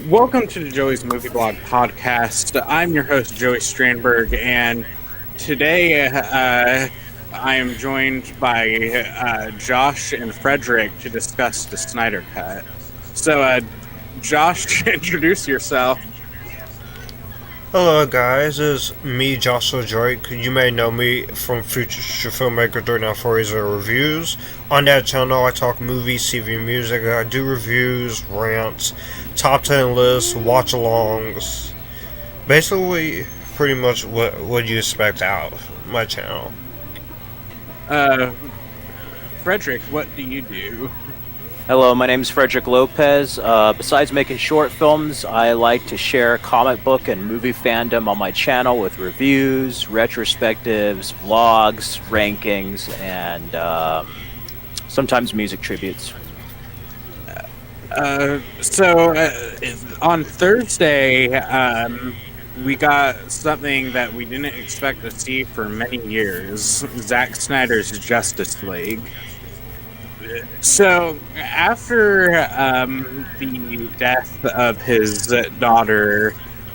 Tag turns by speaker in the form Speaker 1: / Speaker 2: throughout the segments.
Speaker 1: Welcome to the Joey's Movie Blog podcast. I'm your host, Joey Strandberg, and today I am joined by Josh and Frederick to discuss the Snyder Cut. So, Josh, introduce yourself.
Speaker 2: Hello guys, it's me, Joshua Drake. You may know me from Future Filmmaker 3940 Reviews. On that channel, I talk movies, TV, music. I do reviews, rants, top 10 lists, watch-alongs. Basically, pretty much what you expect out of my channel.
Speaker 1: Frederick, what do you do?
Speaker 3: Hello, my name is Frederick Lopez. Besides making short films, I like to share comic book and movie fandom on my channel with reviews, retrospectives, vlogs, rankings, and sometimes music tributes.
Speaker 1: On Thursday, we got something that we didn't expect to see for many years: Zack Snyder's Justice League. So, after the death of his daughter,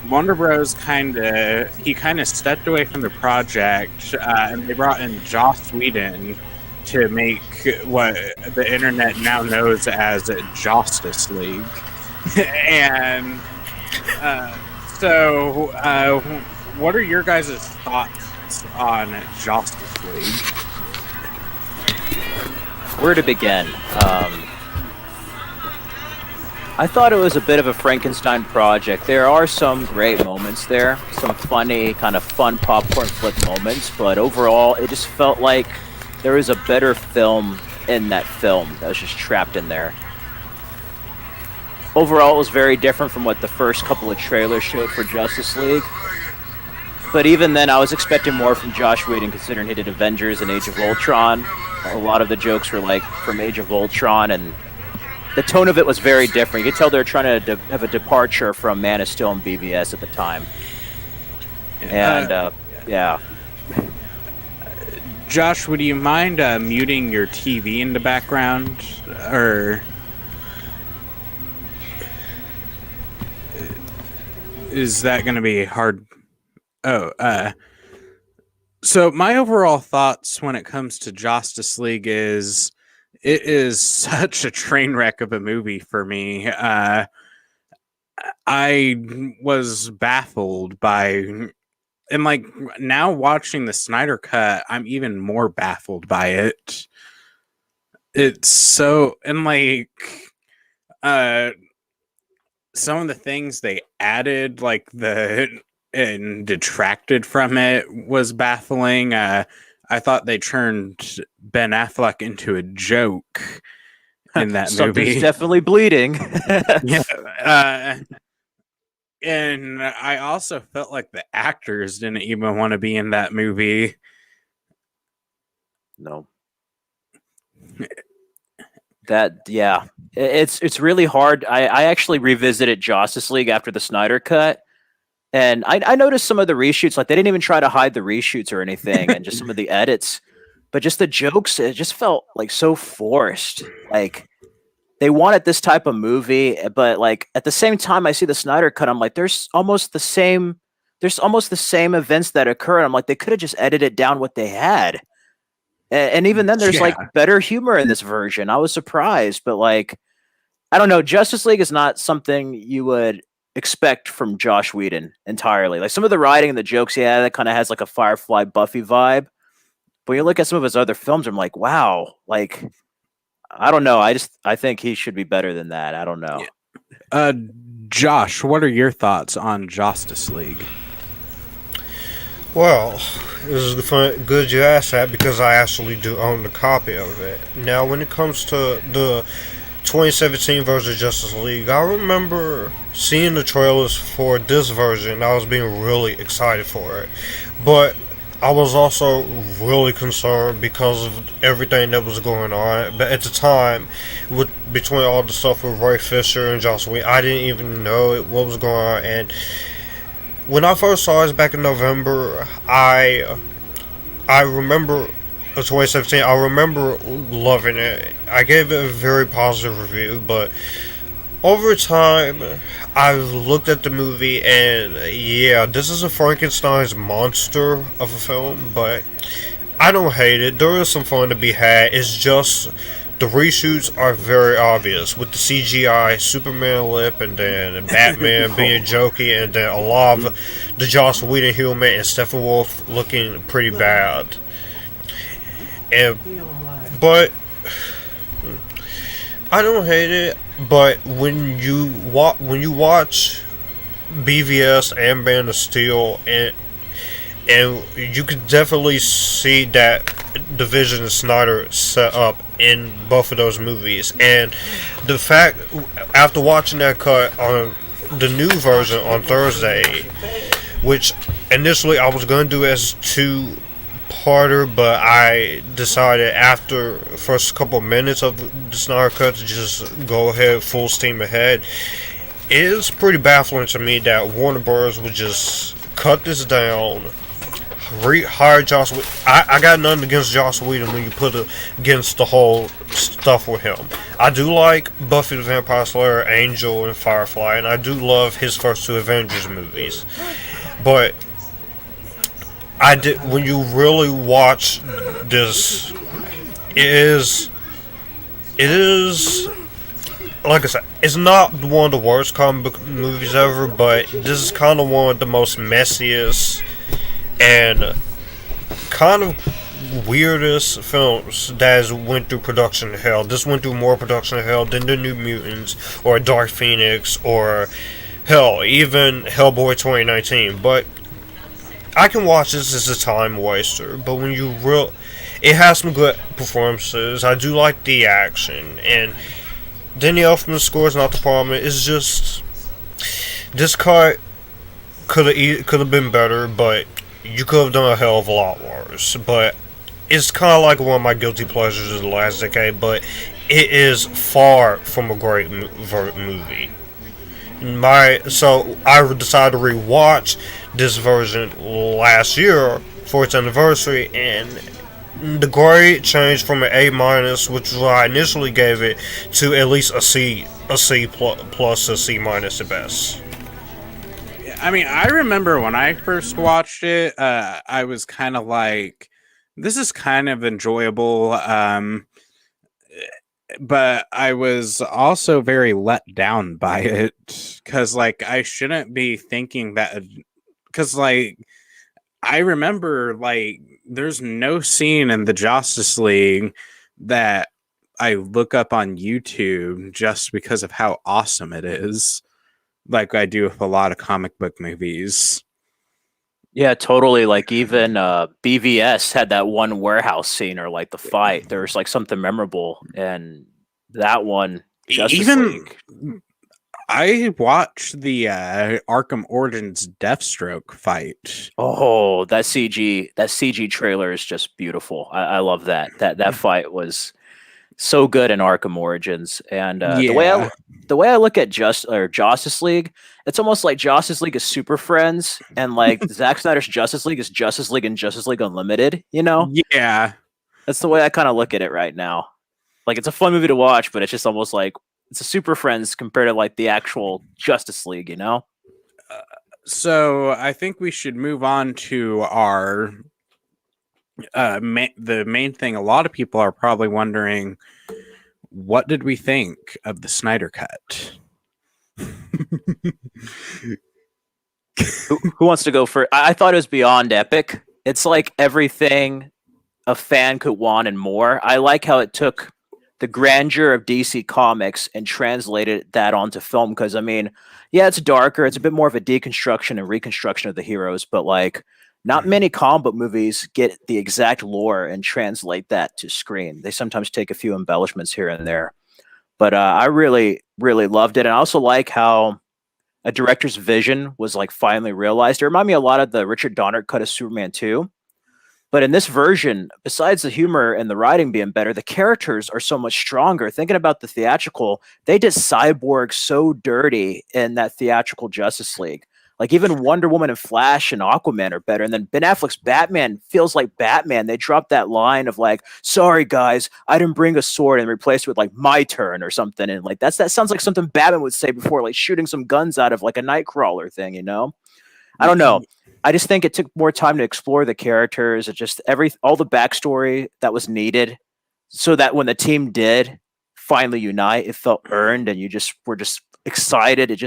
Speaker 1: Warner Bros. kind of stepped away from the project, and they brought in Joss Whedon to make what the internet now knows as Justice League. And what are your guys' thoughts on Justice League?
Speaker 3: Where to begin? I thought it was a bit of a Frankenstein project. There are some great moments there, some funny, kind of fun popcorn flick moments, but overall, it just felt like there was a better film in that film that was just trapped in there. Overall, it was very different from what the first couple of trailers showed for Justice League. But even then, I was expecting more from Joss Whedon, considering he did Avengers and Age of Ultron. A lot of the jokes were like from Age of Ultron, and the tone of it was very different. You could tell they were trying to have a departure from Man of Steel and BVS at the time. And, yeah.
Speaker 1: Josh, would you mind muting your TV in the background? Or is that going to be hard? So my overall thoughts when it comes to Justice League is it is such a train wreck of a movie for me. I was baffled by, and like now watching the Snyder Cut, I'm even more baffled by it. It's so, and like, some of the things they added, like and detracted from it, was baffling. I thought they turned Ben Affleck into a joke in that
Speaker 3: Something's
Speaker 1: movie.
Speaker 3: definitely bleeding.
Speaker 1: Yeah. And I also felt like the actors didn't even want to be in that movie.
Speaker 3: No. Yeah. It's really hard. I actually revisited Justice League after the Snyder Cut. And I noticed some of the reshoots, like they didn't even try to hide the reshoots or anything, and just some of the edits, but just the jokes, it just felt like so forced. Like they wanted this type of movie, but like at the same time, I see the Snyder Cut, I'm like, there's almost the same events that occur. And I'm like, they could have just edited down what they had, and even then, there's like better humor in this version. I was surprised, but like, I don't know, Justice League is not something you would expect from Joss Whedon entirely. Like some of the writing and the jokes, yeah, that kind of has like a Firefly Buffy vibe. But you look at some of his other films, I'm like, wow, like I don't know. I think he should be better than that. I don't know.
Speaker 1: Yeah. Josh, what are your thoughts on Justice League?
Speaker 2: Well, this is good you asked that because I actually do own a copy of it. Now, when it comes to the 2017 version of Justice League, I remember seeing the trailers for this version. I was being really excited for it, but I was also really concerned because of everything that was going on. But at the time, between all the stuff with Ray Fisher and Joss Whedon, I didn't even know what was going on. And when I first saw it back in November, I remember 2017, I remember loving it. I gave it a very positive review, but Over time, I've looked at the movie and yeah, this is a Frankenstein's monster of a film, but I don't hate it. There is some fun to be had. It's just the reshoots are very obvious with the CGI Superman lip and then Batman being jokey and then a lot of the Joss Whedon human and Steppenwolf looking pretty bad. And but I don't hate it. But when you watch BVS and Band of Steel and you can definitely see that the vision Snyder set up in both of those movies. And the fact, after watching that cut on the new version on Thursday, which initially I was going to do as two-parter, but I decided after the first couple of minutes of the Snyder cut to just go ahead full steam ahead. It is pretty baffling to me that Warner Bros. Would just cut this down, hire Joss Whedon. I got nothing against Joss Whedon when you put it against the whole stuff with him. I do like Buffy the Vampire Slayer, Angel, and Firefly, and I do love his first two Avengers movies. But I did when you really watch this, it is like I said, it's not one of the worst comic book movies ever, but this is kind of one of the most messiest and kind of weirdest films that has went through production hell. This went through more production hell than the New Mutants or Dark Phoenix or hell, even Hellboy 2019. But I can watch this as a time waster. But when it has some good performances. I do like the action, and Danny Elfman's score is not the problem. It's just this cut could have been better, but you could have done a hell of a lot worse. But it's kind of like one of my guilty pleasures of the last decade. But it is far from a great movie. So I decided to rewatch this version last year for its anniversary, and the grade changed from an A minus, which is what I initially gave it, to at least a C plus, a C minus at best.
Speaker 1: I mean, I remember when I first watched it, I was kind of like, this is kind of enjoyable, but I was also very let down by it, because, like, I shouldn't be thinking that, because, like, I remember, like, there's no scene in the Justice League that I look up on YouTube just because of how awesome it is, like I do with a lot of comic book movies.
Speaker 3: Yeah, totally. Like even BVS had that one warehouse scene or like the fight. There was like something memorable, and that one Justice
Speaker 1: Even
Speaker 3: League.
Speaker 1: I watched the Arkham Origins Deathstroke fight.
Speaker 3: Oh, that CG trailer is just beautiful. I love that. That fight was so good in Arkham Origins, and the way I look at Justice League, it's almost like Justice League is Super Friends, and like Zack Snyder's Justice League is Justice League and Justice League Unlimited. You know,
Speaker 1: Yeah.
Speaker 3: that's the way I kind of look at it right now. Like it's a fun movie to watch, but it's just almost like it's a Super Friends compared to like the actual Justice League. You know.
Speaker 1: So I think we should move on to our the main thing. A lot of people are probably wondering, what did we think of the Snyder Cut?
Speaker 3: Who wants to go first? I thought it was beyond epic. It's like everything a fan could want and more. I like how it took the grandeur of DC Comics and translated that onto film. Because I mean, yeah, it's darker. It's a bit more of a deconstruction and reconstruction of the heroes, but like not many comic book movies get the exact lore and translate that to screen. They sometimes take a few embellishments here and there. But I really, really loved it. And I also like how a director's vision was like finally realized. It reminded me a lot of the Richard Donner cut of Superman 2. But in this version, besides the humor and the writing being better, the characters are so much stronger. Thinking about the theatrical, they did Cyborg so dirty in that theatrical Justice League. Like even Wonder Woman and Flash and Aquaman are better. And then Ben Affleck's Batman feels like Batman. They dropped that line of like, "Sorry guys, I didn't bring a sword," and replaced it with like "my turn" or something. And like that sounds like something Batman would say before like shooting some guns out of like a Nightcrawler thing, you know? I don't know. I just think it took more time to explore the characters. It just all the backstory that was needed, so that when the team did finally unite, it felt earned, and you just were just excited. It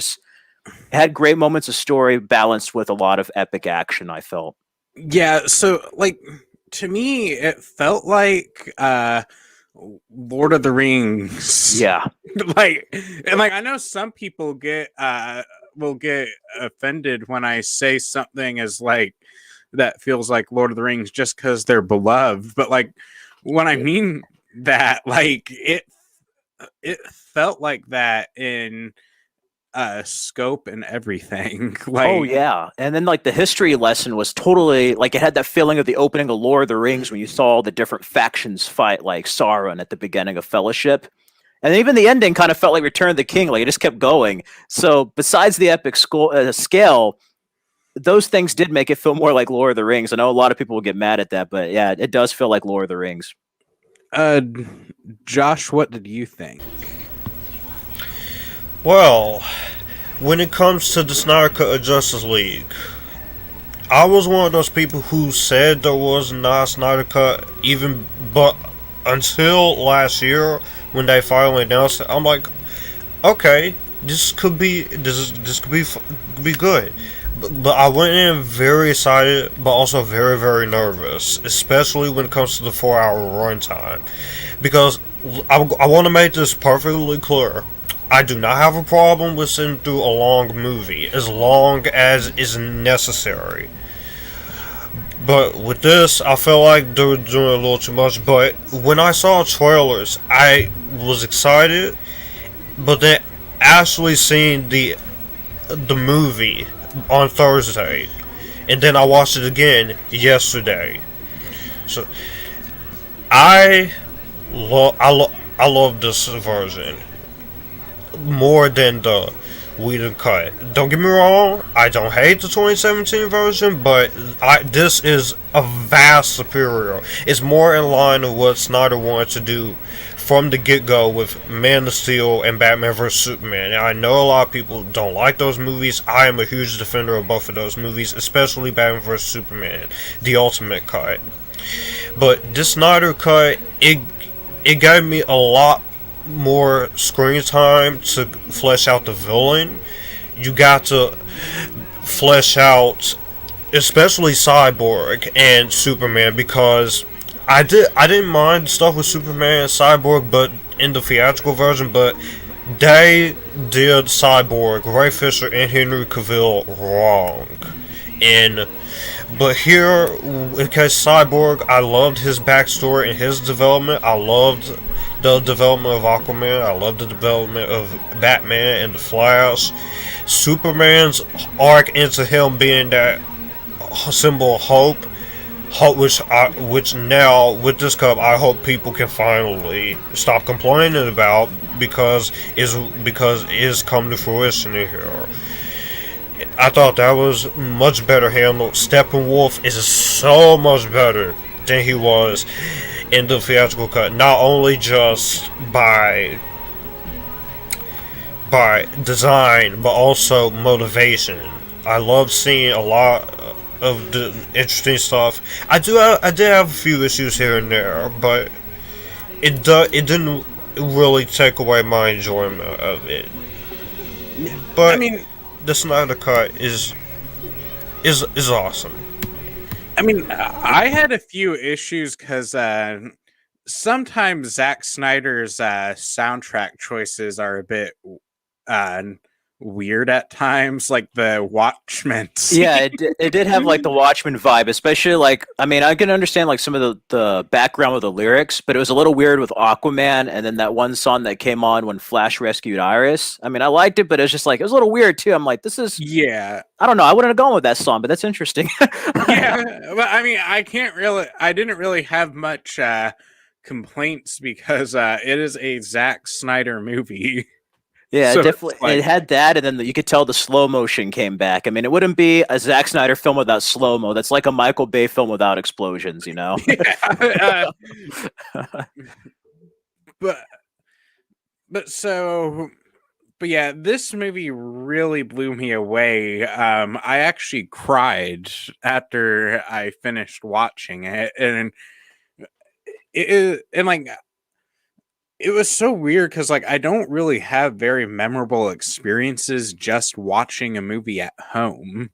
Speaker 3: had great moments of story balanced with a lot of epic action, I felt.
Speaker 1: Yeah, so like to me it felt like Lord of the Rings.
Speaker 3: Yeah.
Speaker 1: Like, and like I know some people will get offended when I say something as like that feels like Lord of the Rings just because they're beloved. But like when I mean that, like it felt like that in scope and everything. Like,
Speaker 3: Oh yeah. And then like the history lesson was totally like it had that feeling of the opening of Lord of the Rings when you saw all the different factions fight like Sauron at the beginning of Fellowship. And even the ending kind of felt like Return of the King, like it just kept going. So besides the epic scale, those things did make it feel more like Lord of the Rings. I know a lot of people will get mad at that, but yeah, it does feel like Lord of the Rings.
Speaker 1: uh Josh, what did you think?
Speaker 2: Well, when it comes to the Snyder Cut of Justice League, I was one of those people who said there was not a Snyder Cut, but until last year when they finally announced it, I'm like, okay, this could be good. But I went in very excited, but also very, very nervous, especially when it comes to the 4 hour runtime. Because I want to make this perfectly clear. I do not have a problem with sitting through a long movie, as long as is necessary. But with this, I felt like they were doing a little too much. But when I saw trailers, I was excited. But then actually seeing the movie on Thursday, and then I watched it again yesterday. So I love this version more than the Whedon cut. Don't get me wrong, I don't hate the 2017 version, but this is a vast superior. It's more in line with what Snyder wanted to do from the get-go with Man of Steel and Batman vs. Superman. And I know a lot of people don't like those movies. I am a huge defender of both of those movies, especially Batman vs. Superman, the ultimate cut. But this Snyder cut, it gave me a lot more screen time to flesh out the villain. You got to flesh out especially Cyborg and Superman, because I didn't mind stuff with Superman and Cyborg, but in the theatrical version, but they did Cyborg, Ray Fisher, and Henry Cavill wrong. But here, in case Cyborg, I loved his backstory and his development. I loved the development of Aquaman. I loved the development of Batman and the Flash. Superman's arc into him being that symbol of hope, which now with this cup, I hope people can finally stop complaining about, because it's come to fruition in here. I thought that was much better handled. Steppenwolf is so much better than he was in the theatrical cut. Not only just by design, but also motivation. I love seeing a lot of the interesting stuff. I did have a few issues here and there, but it didn't really take away my enjoyment of it. But I mean, the Snyder Cut is awesome.
Speaker 1: I mean, I had a few issues because sometimes Zack Snyder's soundtrack choices are a bit weird at times, like the Watchmen scene.
Speaker 3: Yeah, it did have like the Watchmen vibe, especially like, I mean, I can understand like some of the background of the lyrics, but it was a little weird with Aquaman, and then that one song that came on when Flash rescued Iris. I mean, I liked it, but it was just like, it was a little weird too. I'm like, this is,
Speaker 1: yeah,
Speaker 3: I don't know, I wouldn't have gone with that song, but that's interesting.
Speaker 1: Yeah, but I mean, I didn't really have much complaints because it is a Zack Snyder movie.
Speaker 3: Yeah,
Speaker 1: So it's
Speaker 3: definitely. It
Speaker 1: like,
Speaker 3: had that, and then you could tell the slow motion came back. I mean, it wouldn't be a Zack Snyder film without slow mo. That's like a Michael Bay film without explosions, you know?
Speaker 1: yeah. But but so but yeah, this movie really blew me away. I actually cried after I finished watching it, and like it was so weird because like I don't really have very memorable experiences just watching a movie at home.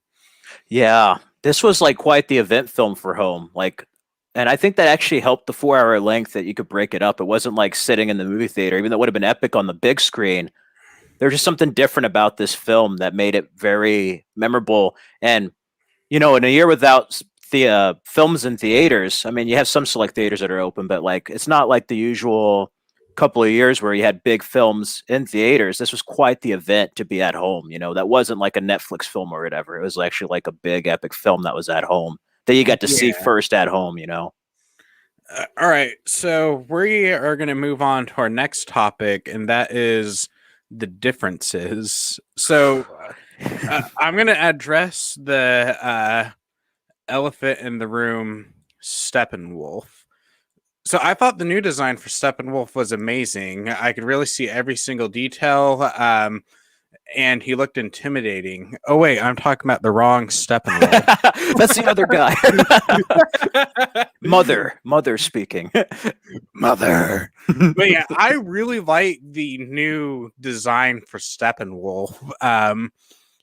Speaker 3: Yeah, this was like quite the event film for home. Like, and I think that actually helped the 4 hour length that you could break it up. It wasn't like sitting in the movie theater, even though it would have been epic on the big screen. There's just something different about this film that made it very memorable. And you know, in a year without the films in theaters, I mean, you have some select theaters that are open, but like it's not like the usual couple of years where you had big films in theaters. This was quite the event to be at home. You know, that wasn't like a Netflix film or whatever. It was actually like a big epic film that was at home that you got to see
Speaker 1: Yeah.
Speaker 3: first at home. You know.
Speaker 1: All right, so we are going to move on to our next topic, and that is the differences. So I'm going to address the elephant in the room, Steppenwolf. So I thought the new design for Steppenwolf was amazing. I could really see every single detail, and he looked intimidating. Oh wait, I'm talking about the wrong Steppenwolf.
Speaker 3: That's the other guy. Mother speaking.
Speaker 1: Mother. But yeah, I really like the new design for Steppenwolf.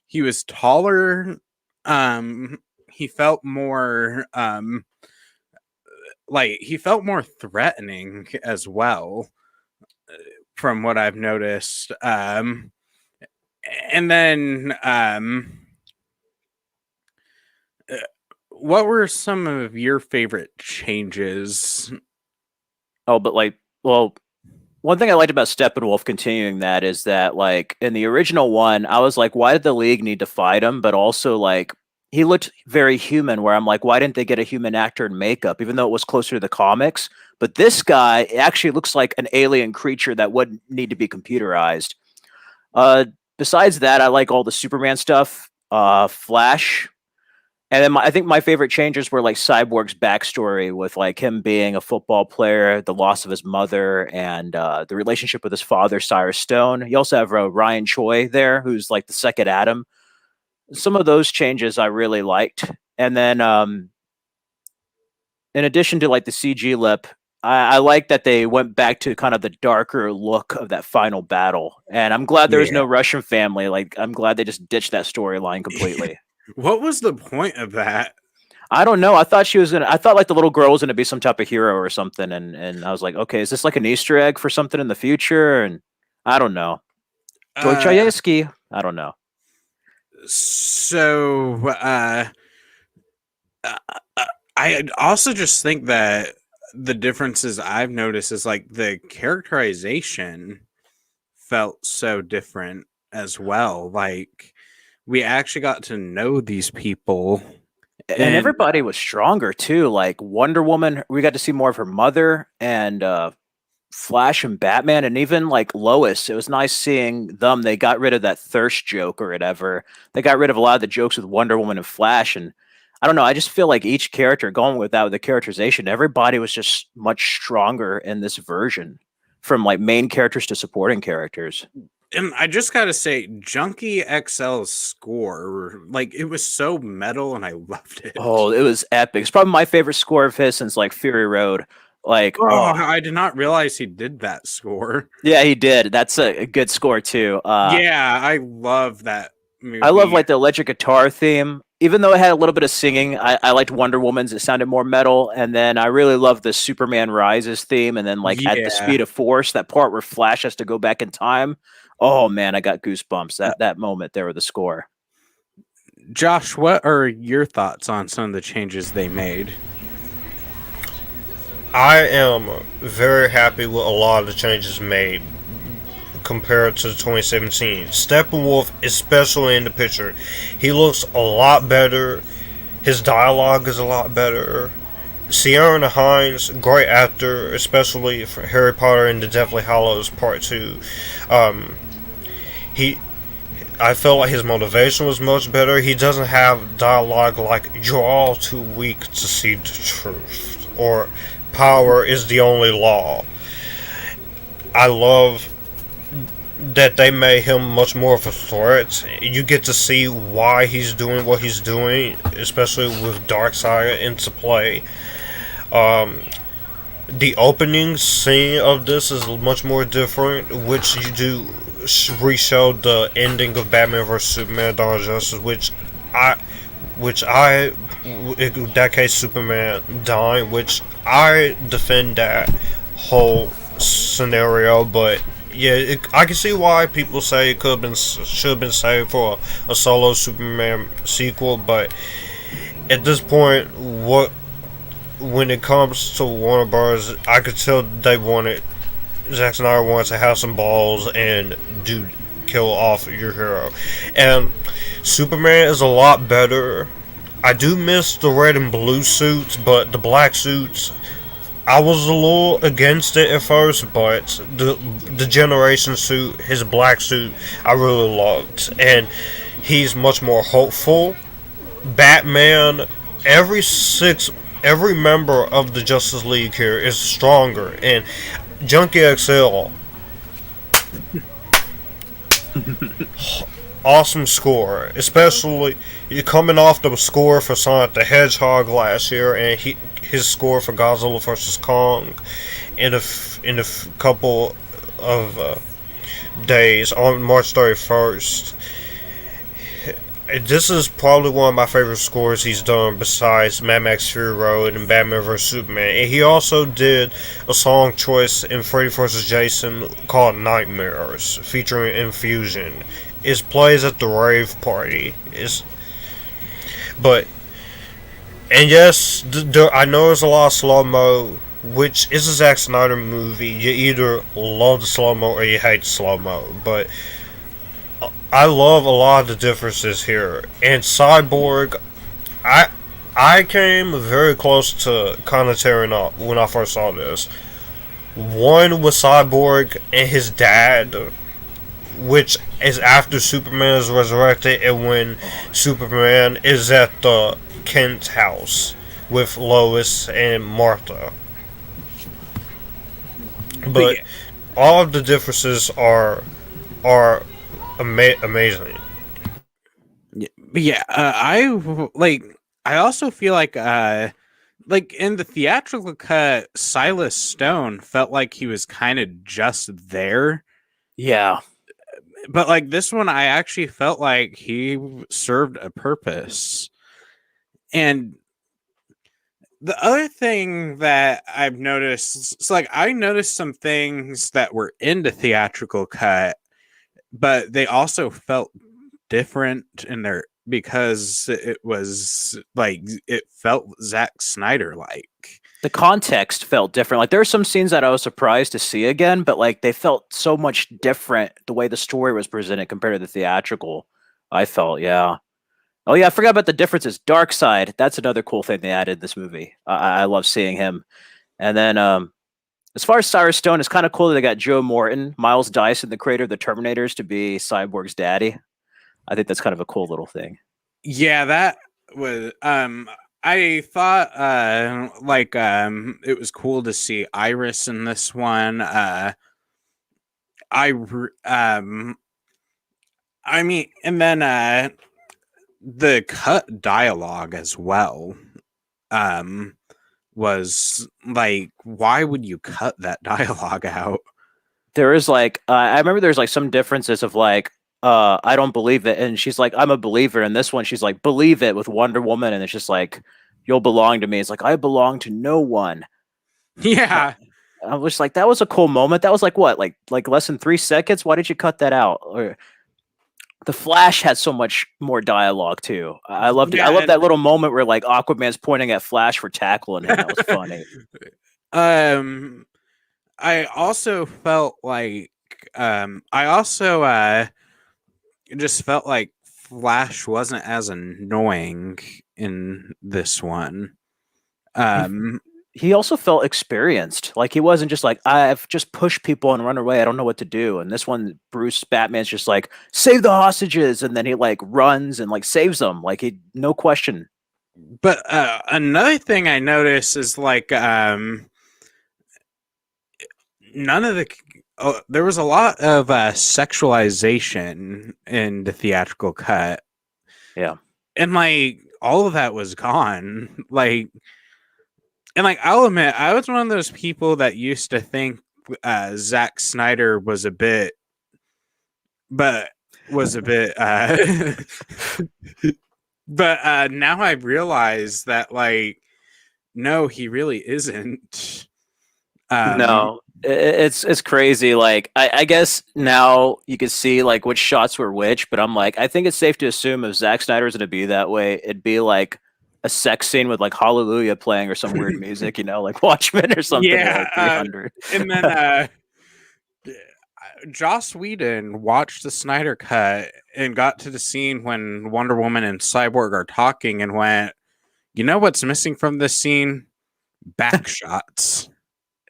Speaker 1: He was taller. He felt more he felt more threatening as well, from what I've noticed. And then what were some of your favorite changes?
Speaker 3: Oh, but like, well, one thing I liked about Steppenwolf continuing that is that, like, in the original one, I was like, why did the League need to fight him? But also, like, he looked very human, where I'm like, why didn't they get a human actor in makeup, even though it was closer to the comics? But this guy actually looks like an alien creature that wouldn't need to be computerized. Uh, Besides that, I like all the Superman stuff. Flash, and then I think my favorite changes were like Cyborg's backstory with like him being a football player, the loss of his mother, and the relationship with his father, Cyrus Stone. You also have Ryan Choi there, who's like the second Adam. Some of those changes I really liked. And then in addition to like the CG lip, I like that they went back to kind of the darker look of that final battle. And I'm glad there was no Russian family. Like, I'm glad they just ditched that storyline completely.
Speaker 1: What was the point of that?
Speaker 3: I don't know. I thought I thought like the little girl was gonna be some type of hero or something, and I was like, okay, is this like an Easter egg for something in the future? And I don't know. Dostoevsky. I don't know.
Speaker 1: So I also just think that the differences I've noticed is like the characterization felt so different as well. Like we actually got to know these people.
Speaker 3: And everybody was stronger too. Like Wonder Woman, we got to see more of her mother, and Flash and Batman, and even like Lois. It was nice seeing them. They got rid of that thirst joke or whatever. They got rid of a lot of the jokes with Wonder Woman and Flash. And I don't know. I just feel like each character, going with that, with the characterization, everybody was just much stronger in this version, from like main characters to supporting characters.
Speaker 1: And I just gotta say, Junkie XL's score, like it was so metal, and I loved it.
Speaker 3: Oh, it was epic. It's probably my favorite score of his since like Fury Road. Like,
Speaker 1: I did not realize he did that score.
Speaker 3: Yeah, he did. That's a good score too.
Speaker 1: Yeah, I love that movie.
Speaker 3: I love like the electric guitar theme. Even though it had a little bit of singing, I liked Wonder Woman's. It sounded more metal. And then I really love the Superman Rises theme. And then like at the speed of force, that part where Flash has to go back in time. Oh man, I got goosebumps. That moment there with the score.
Speaker 1: Josh, what are your thoughts on some of the changes they made?
Speaker 2: I am very happy with a lot of the changes made compared to 2017. Steppenwolf, especially in the picture, he looks a lot better. His dialogue is a lot better. Ciarán Hinds, great actor, especially for Harry Potter and the Deathly Hallows Part 2. he I felt like his motivation was much better. He doesn't have dialogue like "you're all too weak to see the truth" or "power is the only law." I love that they made him much more of a threat. You get to see why he's doing what he's doing, especially with Darkseid into play. Um, the opening scene of this is much more different, which you do re-show the ending of Batman vs Superman: Dawn of Justice, I, in that case, Superman dying, which I defend that whole scenario, but yeah, I can see why people say it should have been saved for a solo Superman sequel, but at this point, when it comes to Warner Bros., I could tell they wanted Zack Snyder wants to have some balls and kill off your hero. And Superman is a lot better. I do miss the red and blue suits, but the black suits, I was a little against it at first, but the Generation suit, his black suit, I really loved. And he's much more hopeful. Batman, every member of the Justice League here is stronger, and Junkie XL, awesome score, especially coming off the score for Sonic the Hedgehog last year, and his score for Godzilla vs Kong in a couple of days on March 31st. This is probably one of my favorite scores he's done besides Mad Max Fury Road and Batman vs Superman. And he also did a song choice in Freddy vs. Jason called Nightmares, featuring Infusion. It plays at the rave party. And yes, I know there's a lot of slow-mo, which is a Zack Snyder movie. You either love the slow-mo or you hate the slow-mo, but I love a lot of the differences here. And Cyborg, I came very close to kind of tearing up when I first saw this. One was Cyborg and his dad, which is after Superman is resurrected, and when Superman is at the Kent's house with Lois and Martha. But all of the differences are amazing.
Speaker 1: Yeah, I also feel like in the theatrical cut, Silas Stone felt like he was kind of just there.
Speaker 3: Yeah.
Speaker 1: But like this one, I actually felt like he served a purpose. And the other thing that I've noticed, so like I noticed some things that were in the theatrical cut, but they also felt different in their because it was like it felt Zack Snyder like.
Speaker 3: The context felt different. Like there are some scenes that I was surprised to see again, but like they felt so much different the way the story was presented compared to the theatrical. I felt, yeah. Oh yeah, I forgot about the differences. Darkseid, that's another cool thing they added in this movie. I love seeing him. And then as far as Cyrus Stone, it's kind of cool that they got Joe Morton, Miles Dyson, the creator of the Terminators, to be Cyborg's daddy. I think that's kind of a cool little thing.
Speaker 1: Yeah, that was I thought it was cool to see Iris in this one. I mean, and then the cut dialogue as well was like, why would you cut that dialogue out?
Speaker 3: There is like I remember there's like some differences of like I don't believe it, and she's like, I'm a believer. And this one she's like, believe it, with Wonder Woman, and it's just like, you'll belong to me. It's like, I belong to no one.
Speaker 1: Yeah.
Speaker 3: I was like, that was a cool moment. That was like what, like less than 3 seconds? Why did you cut that out? Or the Flash had so much more dialogue too. I loved it.
Speaker 1: Yeah,
Speaker 3: I love that little moment where like Aquaman's pointing at Flash for tackling him. That was funny.
Speaker 1: I also felt like I also just felt like Flash wasn't as annoying in this one.
Speaker 3: he also felt experienced. Like he wasn't just like, I've just pushed people and run away. I don't know what to do. And this one, Bruce Batman's just like, save the hostages, and then he like runs and like saves them. Like he, no question.
Speaker 1: But another thing I noticed is like none of the there was a lot of sexualization in the theatrical cut,
Speaker 3: Yeah.
Speaker 1: and like all of that was gone. Like, and like I'll admit, I was one of those people that used to think Zack Snyder was a bit, but was a bit, but now I realize that like no, he really isn't.
Speaker 3: No, it's crazy. Like I guess now you can see like which shots were which, but I'm like, I think it's safe to assume if Zack Snyder was going to be that way, it'd be like a sex scene with like Hallelujah playing or some weird music, you know, like Watchmen or something, or like 300.
Speaker 1: And then Joss Whedon watched the Snyder cut and got to the scene when Wonder Woman and Cyborg are talking and went, you know what's missing from this scene? Back shots.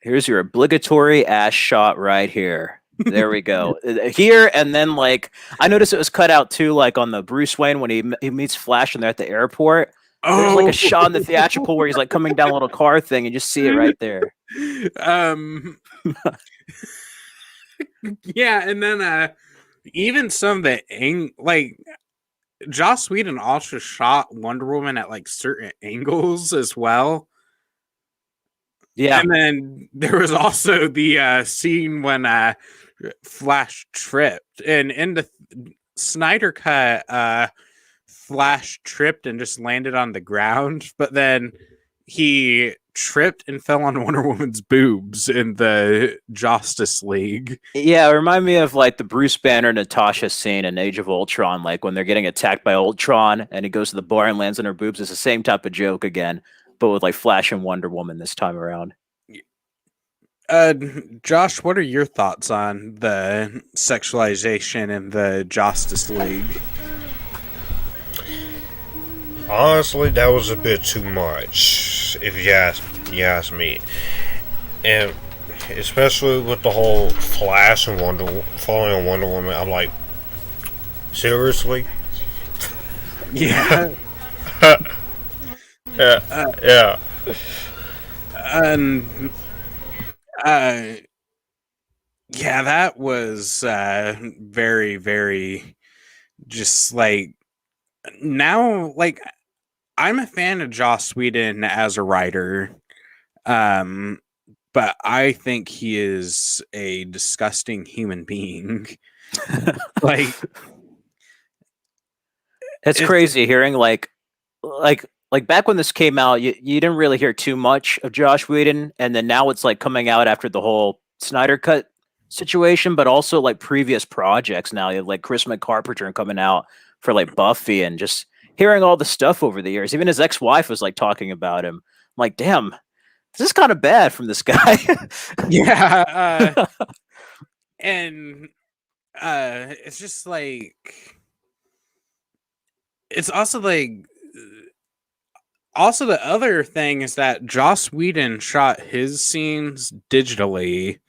Speaker 3: Here's your obligatory ass shot right here. There we go. Here, and then like I noticed it was cut out too, like on the Bruce Wayne when he meets Flash and they're at the airport. There's like a shot in the theatrical where he's like coming down a little car thing, and you just see it right there.
Speaker 1: Yeah, and then even some of the like Joss Whedon also shot Wonder Woman at like certain angles as well.
Speaker 3: Yeah.
Speaker 1: And then there was also the scene when Flash tripped. And in the Snyder cut, Flash tripped and just landed on the ground, but then he tripped and fell on Wonder Woman's boobs in the Justice League.
Speaker 3: Yeah, it reminded me of like the Bruce Banner Natasha scene in Age of Ultron, like when they're getting attacked by Ultron and he goes to the bar and lands on her boobs. It's the same type of joke again, but with like Flash and Wonder Woman this time around.
Speaker 1: Josh, what are your thoughts on the sexualization in the Justice League?
Speaker 2: Honestly, that was a bit too much, if you ask me. And especially with the whole Flash and falling on Wonder Woman, I'm like, seriously?
Speaker 1: Yeah.
Speaker 2: Yeah.
Speaker 1: Yeah, that was very, very just like now, like I'm a fan of Joss Whedon as a writer, but I think he is a disgusting human being. Like
Speaker 3: it's crazy hearing like back when this came out, you didn't really hear too much of Josh Whedon, and then now it's like coming out after the whole Snyder Cut situation, but also like previous projects. Now you have like Chris McCarpenter coming out for like Buffy, and just hearing all the stuff over the years. Even his ex-wife was like talking about him. I'm like, damn, this is kind of bad from this guy.
Speaker 1: Yeah, and it's just like it's also like also the other thing is that Joss Whedon shot his scenes digitally.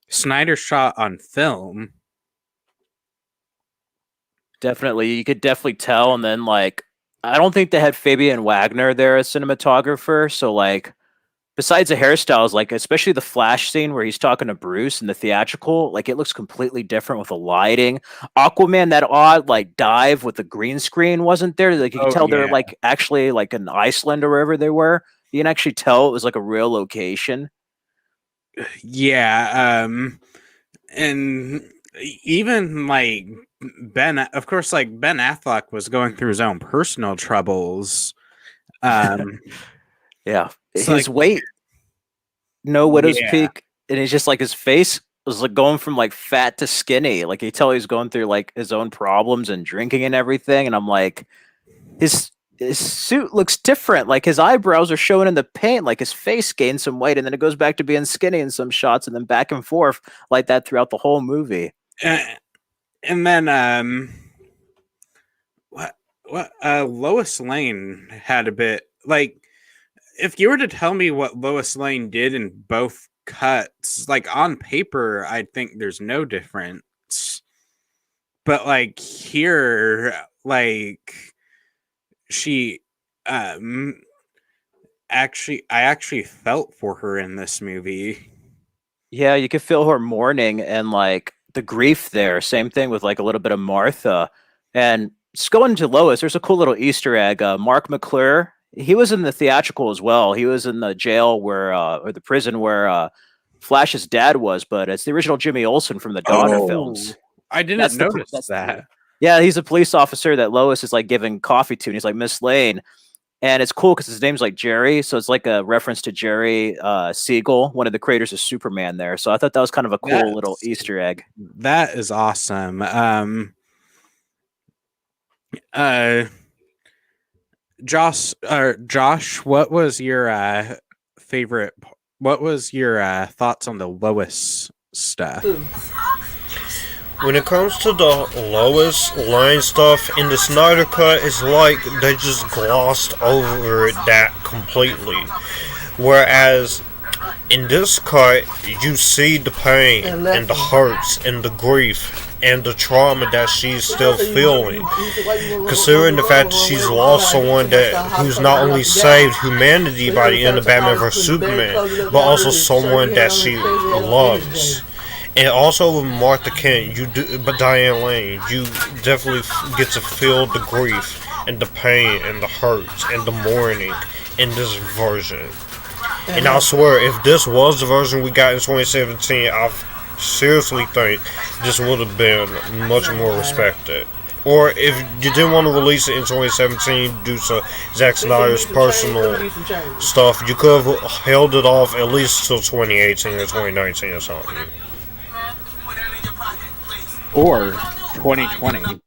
Speaker 1: Snyder shot on film.
Speaker 3: Definitely, you could definitely tell. And then like, I don't think they had Fabian Wagner there as cinematographer. So like, besides the hairstyles, like especially the Flash scene where he's talking to Bruce in the theatrical, like it looks completely different with the lighting. Aquaman, that odd like dive with the green screen wasn't there. Like you could tell they're like actually like in Iceland or wherever they were. You can actually tell it was like a real location.
Speaker 1: Yeah, and even like of course, like Ben Affleck was going through his own personal troubles.
Speaker 3: Yeah, his
Speaker 1: like,
Speaker 3: weight, no widow's peak, and he's just like his face was like going from like fat to skinny. Like you tell he's going through like his own problems and drinking and everything. And I'm like, his suit looks different. Like his eyebrows are showing in the paint. Like his face gained some weight, and then it goes back to being skinny in some shots, and then back and forth like that throughout the whole movie.
Speaker 1: And then what Lois Lane had a bit like if you were to tell me what Lois Lane did in both cuts, like on paper, I think there's no difference. But like here, like she I actually felt for her in this movie.
Speaker 3: Yeah, you could feel her mourning and like the grief there. Same thing with like a little bit of Martha. And just going to Lois, there's a cool little Easter egg. Mark McClure, he was in the theatrical as well. He was in the jail where, or the prison where Flash's dad was, but it's the original Jimmy Olsen from the Donner films.
Speaker 1: I didn't notice that.
Speaker 3: Yeah, he's a police officer that Lois is like giving coffee to, and he's like, Miss Lane. And it's cool because his name's like Jerry, so it's like a reference to Jerry Siegel, one of the creators of Superman there. So I thought that was kind of a cool little Easter egg.
Speaker 1: That is awesome. Josh, what was your favorite? What was your thoughts on the Lois stuff?
Speaker 2: When it comes to the Lois Lane stuff in the Snyder Cut, it's like they just glossed over that completely. Whereas in this cut, you see the pain and the hurts and the grief and the trauma that she's still feeling. Considering the fact that she's lost someone who's not only saved humanity by the end of Batman vs Superman, but also someone that she loves. And also with Martha Kent, but Diane Lane, you definitely get to feel the grief and the pain and the hurts and the mourning in this version. And I swear, if this was the version we got in 2017, I seriously think this would have been much more respected. Or if you didn't want to release it in 2017 due to Zack Snyder's personal stuff, you could have held it off at least till 2018 or 2019 or something.
Speaker 1: Or 2020.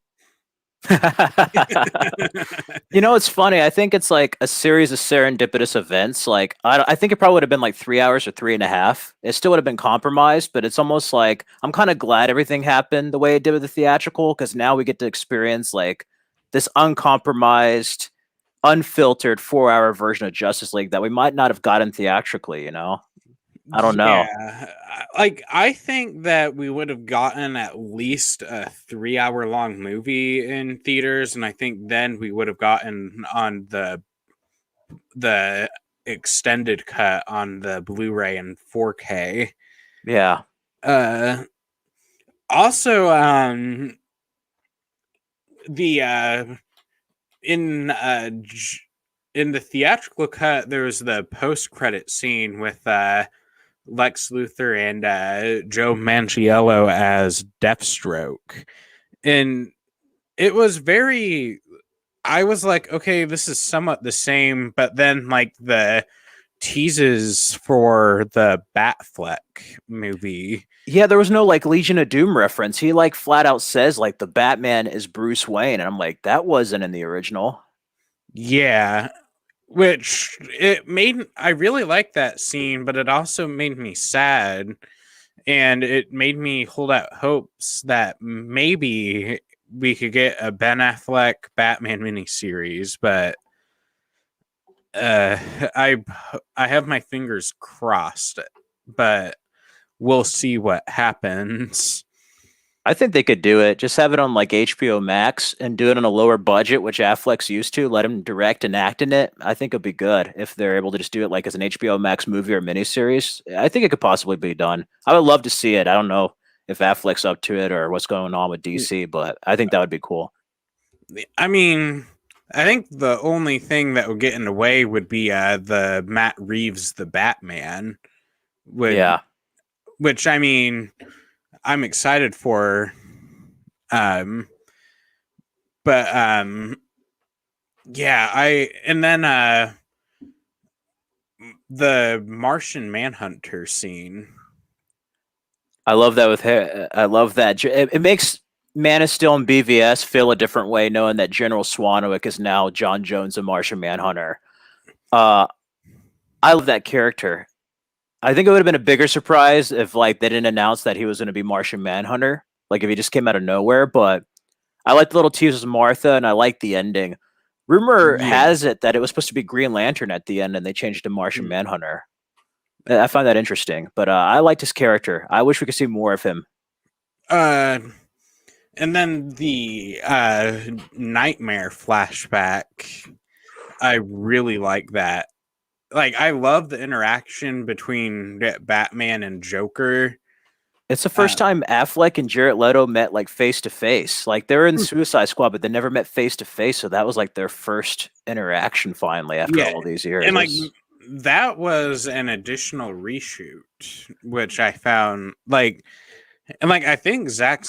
Speaker 3: You know, it's funny. I think it's like a series of serendipitous events. Like, I think it probably would have been like 3 hours or 3.5. It still would have been compromised, but it's almost like I'm kind of glad everything happened the way it did with the theatrical, because now we get to experience like this uncompromised, unfiltered 4-hour version of Justice League that we might not have gotten theatrically, you know? I don't know.
Speaker 1: Yeah, like I think that we would have gotten at least a 3-hour long movie in theaters, and I think then we would have gotten on the extended cut on the Blu-ray and 4K.
Speaker 3: Yeah.
Speaker 1: Also, the in the theatrical cut, there was the post-credit scene with Lex Luthor and Joe Manganiello as Deathstroke. And it was very... I was like, okay, this is somewhat the same, but then like the teases for the Batfleck movie.
Speaker 3: Yeah, there was no like Legion of Doom reference. He like flat out says like the Batman is Bruce Wayne, and I'm like, that wasn't in the original.
Speaker 1: Yeah. Which I really liked that scene, but it also made me sad, and it made me hold out hopes that maybe we could get a Ben Affleck Batman miniseries, but I have my fingers crossed, but we'll see what happens.
Speaker 3: I think they could do it. Just have it on like HBO Max and do it on a lower budget, which Affleck's used to. Let him direct and act in it. I think it'd be good if they're able to just do it like as an HBO Max movie or miniseries. I think it could possibly be done. I would love to see it. I don't know if Affleck's up to it or what's going on with DC, but I think that would be cool.
Speaker 1: I mean, I think the only thing that would get in the way would be the Matt Reeves the Batman.
Speaker 3: Yeah.
Speaker 1: Which, I mean, I'm excited for, yeah, and then the Martian Manhunter scene.
Speaker 3: I love that I love that. It makes Man of Steel and BVS feel a different way, knowing that General Swanwick is now John Jones and Martian Manhunter. I love that character. I think it would have been a bigger surprise if like they didn't announce that he was going to be Martian Manhunter, like if he just came out of nowhere. But I like the little teasers of Martha, and I like the ending. Rumor
Speaker 1: Yeah.
Speaker 3: has it that it was supposed to be Green Lantern at the end, and they changed it to Martian Manhunter. I find that interesting, but I liked his character. I wish we could see more of him.
Speaker 1: And then the nightmare flashback, I really like that. Like, I love the interaction between Batman and Joker.
Speaker 3: It's the first time Affleck and Jared Leto met like face to face. Like they were in Suicide Squad, but they never met face to face. So that was like their first interaction finally after all these years.
Speaker 1: And like that was an additional reshoot, which I found like, and like I think Zack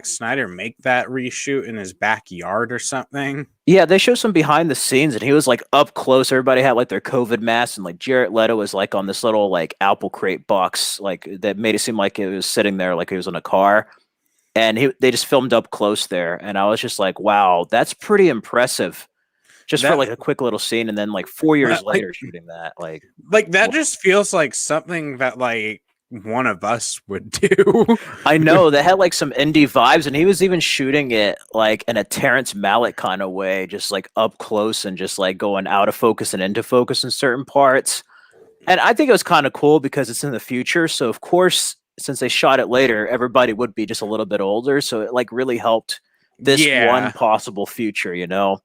Speaker 1: Snyder make that reshoot in his backyard or something?
Speaker 3: Yeah, they show some behind the scenes, and he was like up close. Everybody had like their COVID masks, and like Jared Leto was like on this little like apple crate box, like that made it seem like it was sitting there like he was in a car. And they just filmed up close there, and I was just like, wow, that's pretty impressive. Just for like a quick little scene, and then like 4 years later shooting that, like
Speaker 1: that just feels like something that like one of us would do.
Speaker 3: I know they had like some indie vibes, and he was even shooting it like in a Terrence Malick kind of way, just like up close and just like going out of focus and into focus in certain parts. And I think it was kind of cool because it's in the future, so of course, since they shot it later, everybody would be just a little bit older, so it like really helped this one possible future, you know.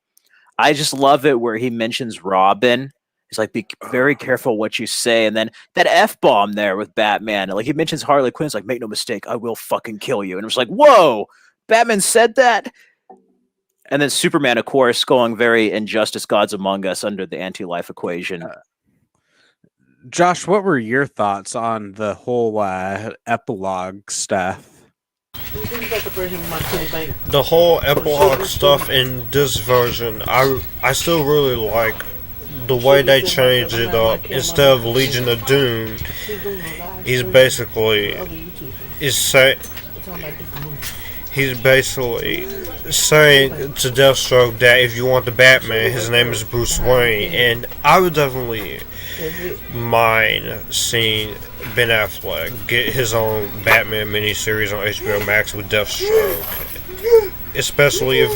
Speaker 3: I just love it where he mentions Robin. He's like, be very careful what you say. And then that F-bomb there with Batman. Like he mentions Harley Quinn. It's like, make no mistake, I will fucking kill you. And it was like, whoa, Batman said that? And then Superman, of course, going very Injustice Gods Among Us under the anti-life equation.
Speaker 1: Josh, what were your thoughts on the whole epilogue stuff?
Speaker 2: The whole epilogue stuff in this version, I still really like the way they changed it up. Instead of Legion of Doom, he's basically saying to Deathstroke that if you want the Batman, his name is Bruce Wayne. And I would definitely mind seeing Ben Affleck get his own Batman miniseries on HBO Max with Deathstroke, especially if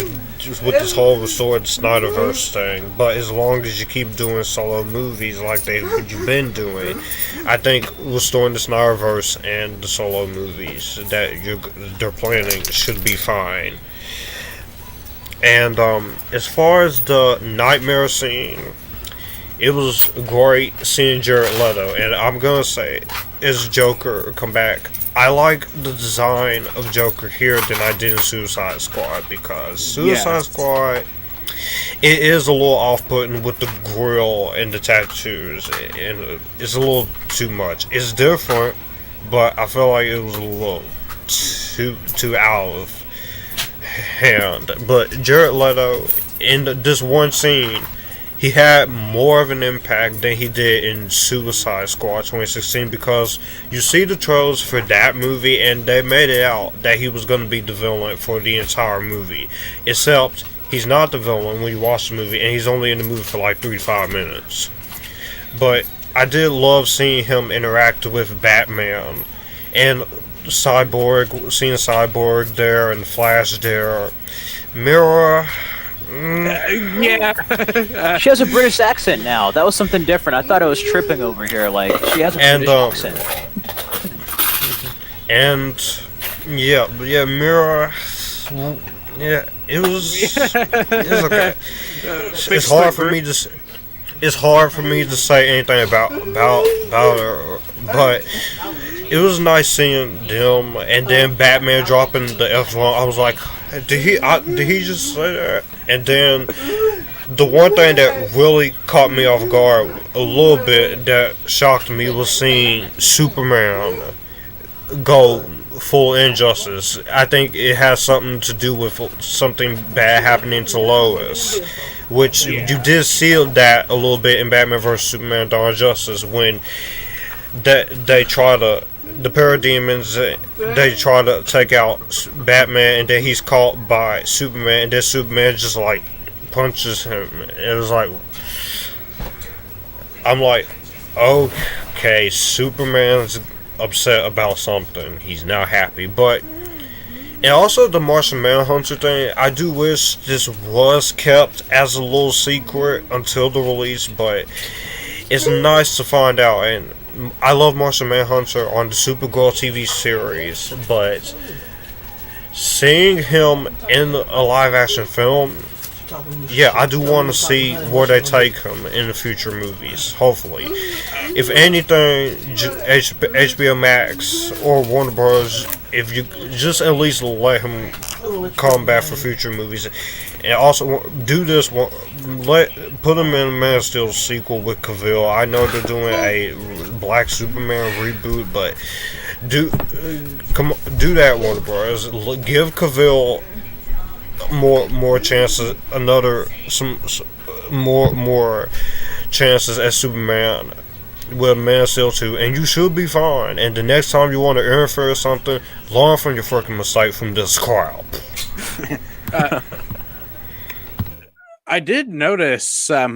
Speaker 2: with this whole Restore the Snyderverse thing. But as long as you keep doing solo movies like you've been doing, I think restoring the Snyderverse and the solo movies that they're planning should be fine. And as far as the nightmare scene, it was great seeing Jared Leto, and I'm gonna say, as Joker come back, I like the design of Joker here than I did in Suicide Squad, because Suicide Squad, it is a little off-putting with the grill and the tattoos, and it's a little too much. It's different, but I feel like it was a little too out of hand. But Jared Leto, in this one scene, he had more of an impact than he did in Suicide Squad 2016, because you see the trailers for that movie and they made it out that he was going to be the villain for the entire movie. Except he's not the villain when you watch the movie, and he's only in the movie for like 3 to 5 minutes. But I did love seeing him interact with Batman and Cyborg, seeing Cyborg there and Flash there. Mira.
Speaker 3: She has a British accent now. That was something different. I thought I was tripping over here. Like, she has a British accent.
Speaker 2: And Mira. Yeah, it was okay. It's hard for me to. It's hard for me to say anything about her, but it was nice seeing them, and then Batman dropping the F1. I was like, did he just say that? And then the one thing that really caught me off guard a little bit, that shocked me, was seeing Superman go full injustice. I think it has something to do with something bad happening to Lois, which you did see that a little bit in Batman vs Superman: Dawn of Justice, when they try to, the parademons, they try to take out Batman, and then he's caught by Superman, and then Superman just like punches him. It was like, I'm like, okay, Superman's upset about something. He's not happy, but And also the Martian Manhunter thing, I do wish this was kept as a little secret until the release, but it's nice to find out. And I love Martian Manhunter on the Supergirl TV series, but seeing him in a live action film, yeah, I do want to see where they take him in the future movies, hopefully. If anything, HBO Max or Warner Bros., if you just at least let him come back for future movies. And also, do this one, put him in Man of Steel sequel with Cavill. I know they're doing a Black Superman reboot, but do that, Warner Bros. Give Cavill more chances, more chances as Superman with Man of Steel 2, and you should be fine. And the next time you want to interfere or something, learn from your fucking mistake from this crowd.
Speaker 1: I did notice some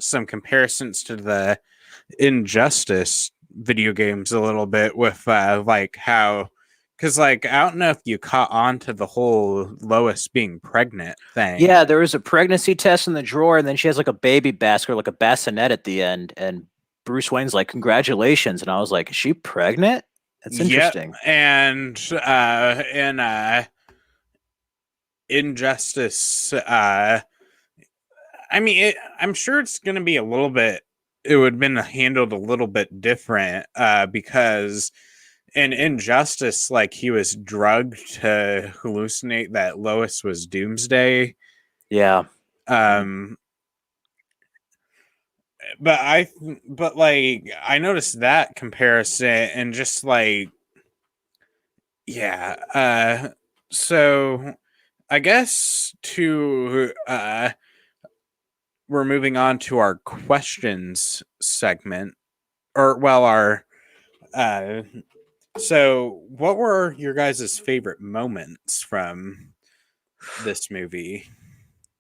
Speaker 1: some comparisons to the Injustice video games a little bit with how. Because, I don't know if you caught on to the whole Lois being pregnant thing.
Speaker 3: Yeah, there was a pregnancy test in the drawer, and then she has a baby basket, like a bassinet at the end. And Bruce Wayne's like, "Congratulations!" And I was like, "Is she pregnant?" That's interesting.
Speaker 1: Yep. And in Injustice, I'm sure it's going to be a little bit. It would have been handled a little bit different because. In Injustice, he was drugged to hallucinate that Lois was Doomsday.
Speaker 3: Yeah.
Speaker 1: But I noticed that comparison and just so I guess we're moving on to our questions segment, so, what were your guys' favorite moments from this movie?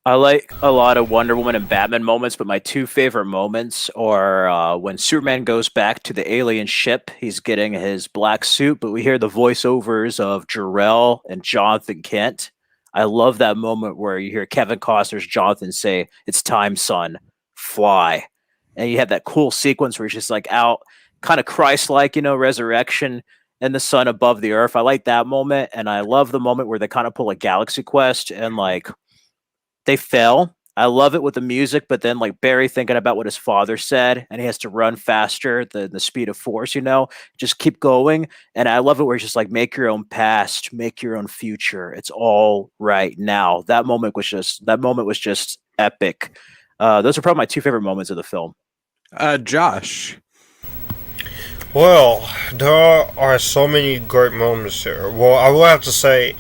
Speaker 3: I like a lot of Wonder Woman and Batman moments, but my two favorite moments are when Superman goes back to the alien ship. He's getting his black suit, but we hear the voiceovers of Jor-El and Jonathan Kent. I love that moment where you hear Kevin Costner's Jonathan say, "It's time, son. Fly." And you have that cool sequence where he's just out, kind of Christ-like, resurrection and the sun above the earth. I like that moment, and I love the moment where they kind of pull a Galaxy Quest and they fail. I love it with the music, but then Barry thinking about what his father said, and he has to run faster than the speed of force. Just keep going. And I love it where it's just make your own past, make your own future. It's all right now. That moment was just epic. Those are probably my two favorite moments of the film.
Speaker 1: Josh.
Speaker 2: Well, there are so many great moments here. Well, I will have to say,